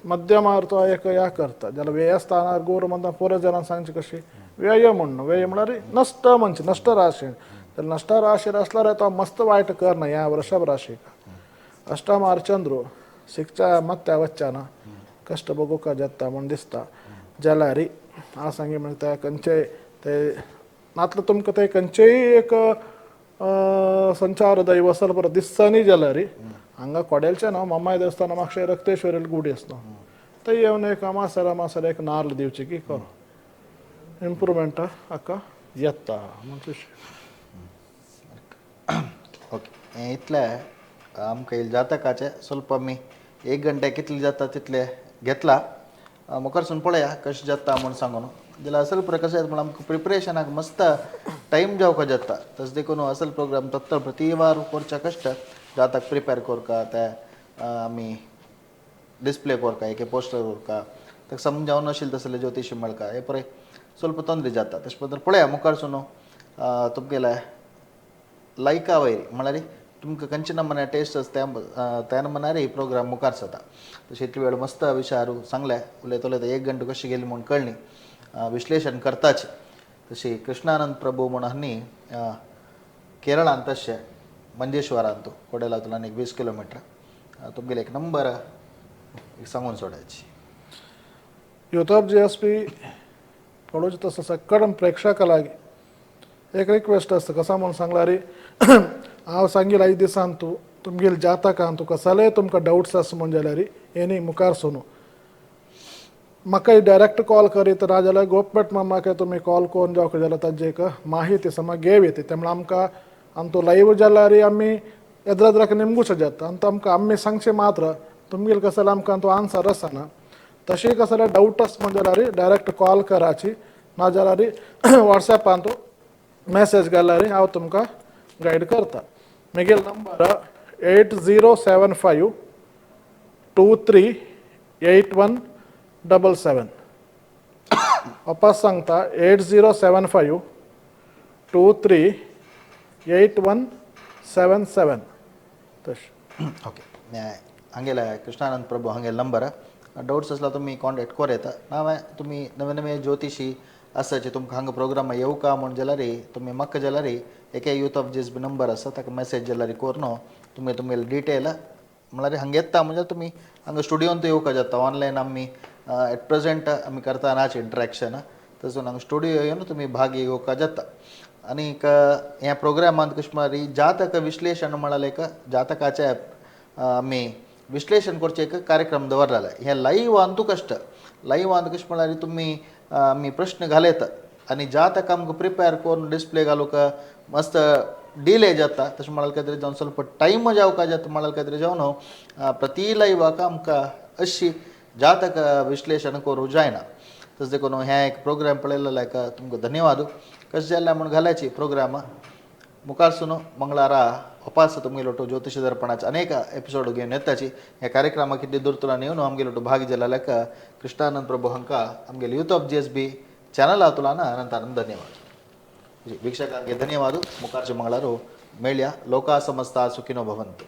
मध्यम तो एक या करता ज्याला व्ययस्थानार गुरु म्हणता पोरं जणांना सांगची कशी व्यय म्हणणं व्यय म्हणणार रे नष्ट म्हणजे नष्ट राशी तर नष्ट राशी असला रे तो मस्त वाईट कर ना या वृषभ राशी का अष्टमार चंद्र शिक्षा मत्या वच्चाना कष्ट बघू का जत्ता म्हणून दिसता ज्याला रे आ सांगे म्हणता कंचे ते नातलं तुमकं ते कंचे एक संचार दैव असल बरं दिसतानी ज्याला रे हांगा कोडेलचे ना मम्माय देवस्थान मागशे रक्तेश्वरील गुडी असतो ते येऊन एक मासर एक नारळ दिवची की करो इम्प्रूव्हमेंट अक्का येता म्हणजे ओके इतले आमकां येयले जातकाचे ಸ್ವಲ್ಪ मी 1 घंटे कितले जाता तितले घेतला मुखारसून पळया कशें जाता म्हूण सांगून जाल्यार असल कशें म्हण आमकां प्रिपरेशनाक मस्त टायम जावका जाता तशें देखून असल प्रोग्राम तत्तर प्रति वार करच्या कश्ट जाताक प्रिपेर करका ते आमी डिस्प्ले करका एक पोस्टर करका ताका समजावन नाशिल्लें तसलें ज्योतिशी मेळका हे पळय ಸ್ವಲ್ಪ ತೊಂದರೆ जाता तशें बद्दल पळया मुखारसून तुमगेले लायका वयर म्हळ्यार तुमकां खंयचे नमुने टेस्ट आसा त्या नमुन्यार ही प्रोग्राम मुखार जाता तशें इतले वेळ मस्त विचारू सांगले उलयता उलयता 1 घंटो कशी गेली म्हूण कळ्ळी विश्लेशण करताच तशी कृष्णानंद प्रभू म्हूण आनी केरळांत तशें मंजेश्वरांत कोडेलांतल्यान एक 20 किलोमिटर तुमगेले एक नंबर सांगून सोडायची यूट्यूब GSP पडोच तसं सकड प्रेक्षकालागी एक रिक्वेस्ट असतं कसा म्हणून सांगला रे हांव सांगील 5 दिसान तू तुमगेल जातकान तुका कसले तुमकां डाउट्स आसा म्हण जाल्यार येनी मुखार सोनू म्हाका डायरेक्ट कॉल करीत राजाल्यार गोपपेट मामाक तुमी कॉल करून जावं जाल्यार ताजे एक माहिती समा घेव येते तेमुळे आमकां आमचो लाईव्ह जाल्यार आमी एद्राक निमगूच जाता आनी आमकां आमी सांगचे मात्र तुमगेल कसले आमकां तो आन्सर आसना तशी कसले डाऊट आस म्हणजे जाल्यार डायरेक्ट कॉल कराची ना जाल्यार वॉट्सॅपान तो मेसेज घाल्यार हांव तुमकां गायड करता म्हगेल नंबर 8075 238177 वापस सांगता 8075 238177 तशें. ओके हांगेला कृष्णानंद प्रभू हांगेलो नंबर डाउट्स आसला तुमी कॉन्टॅक्ट कर येता नावे तुमी नवे नवे ज्योतिशी आसाचे तुमकां हांगा प्रोग्रामा येवं का म्हण जाल्यार तुमी म्हाका जाल्यार एके यूथ ऑफ जेस बी नंबर आसा ताका मेसेज जाल्यार करनो तुमी तुमगेले डिटेल म्हळ्यार हांगा येता म्हणजे तुमी हांगा स्टुडियोंत येवका जाता ऑनलायन आमी एट प्रेजेंट आमी करता नाच इंटरेक्शन तसून हांगा स्टुडियो येवन तुमी भाग घेवका जाता. आनीक ह्या प्रोग्रामांत कशें म्हळ्यार जातक विश्लेशण म्हळ्यार एक जातकाचे आमी विश्लेशण करचे एक कार्यक्रम दवरलेले हे लाईव्ह अंतूक कश्ट लाईव्ह अंत कशें म्हळ्यार तुमी आमी प्रश्न घालयत आनी जातक आमकां प्रिपेर करून डिस्प्ले घालूंक मस्त डिले जाता तशें म्हळ्यार कांय जावन ಸ್ವಲ್ಪ टायम जावका जाता म्हळ्यार कांय जावन प्रती लाईव्हाक आमकां अशी जातक विश्लेशण करूं जायना तशें देखून हे एक प्रोग्राम पळयलेलो हाका तुमकां धन्यवाद. कशें जाल्लें म्हूण घालायची प्रोग्राम मुखारसून मंगळारा वापस तुमगेलो ज्योतिष दर्पणाचे अनेक एपिसोड घेवन येताची ह्या कार्यक्रमाक कितें दुर्तुलान येवन आमगेलो भाग जाल्ल्याक कृष्णानंद प्रभू हांकां आमगेले यूथ ऑफ JSB चॅनल हातूंतल्यान अनंत धन्यवाद. वीक्षकांक धन्यवाद. मुखारचे मंगळारू मेळया. लोका समस्ता सुखिनो भवन्तु.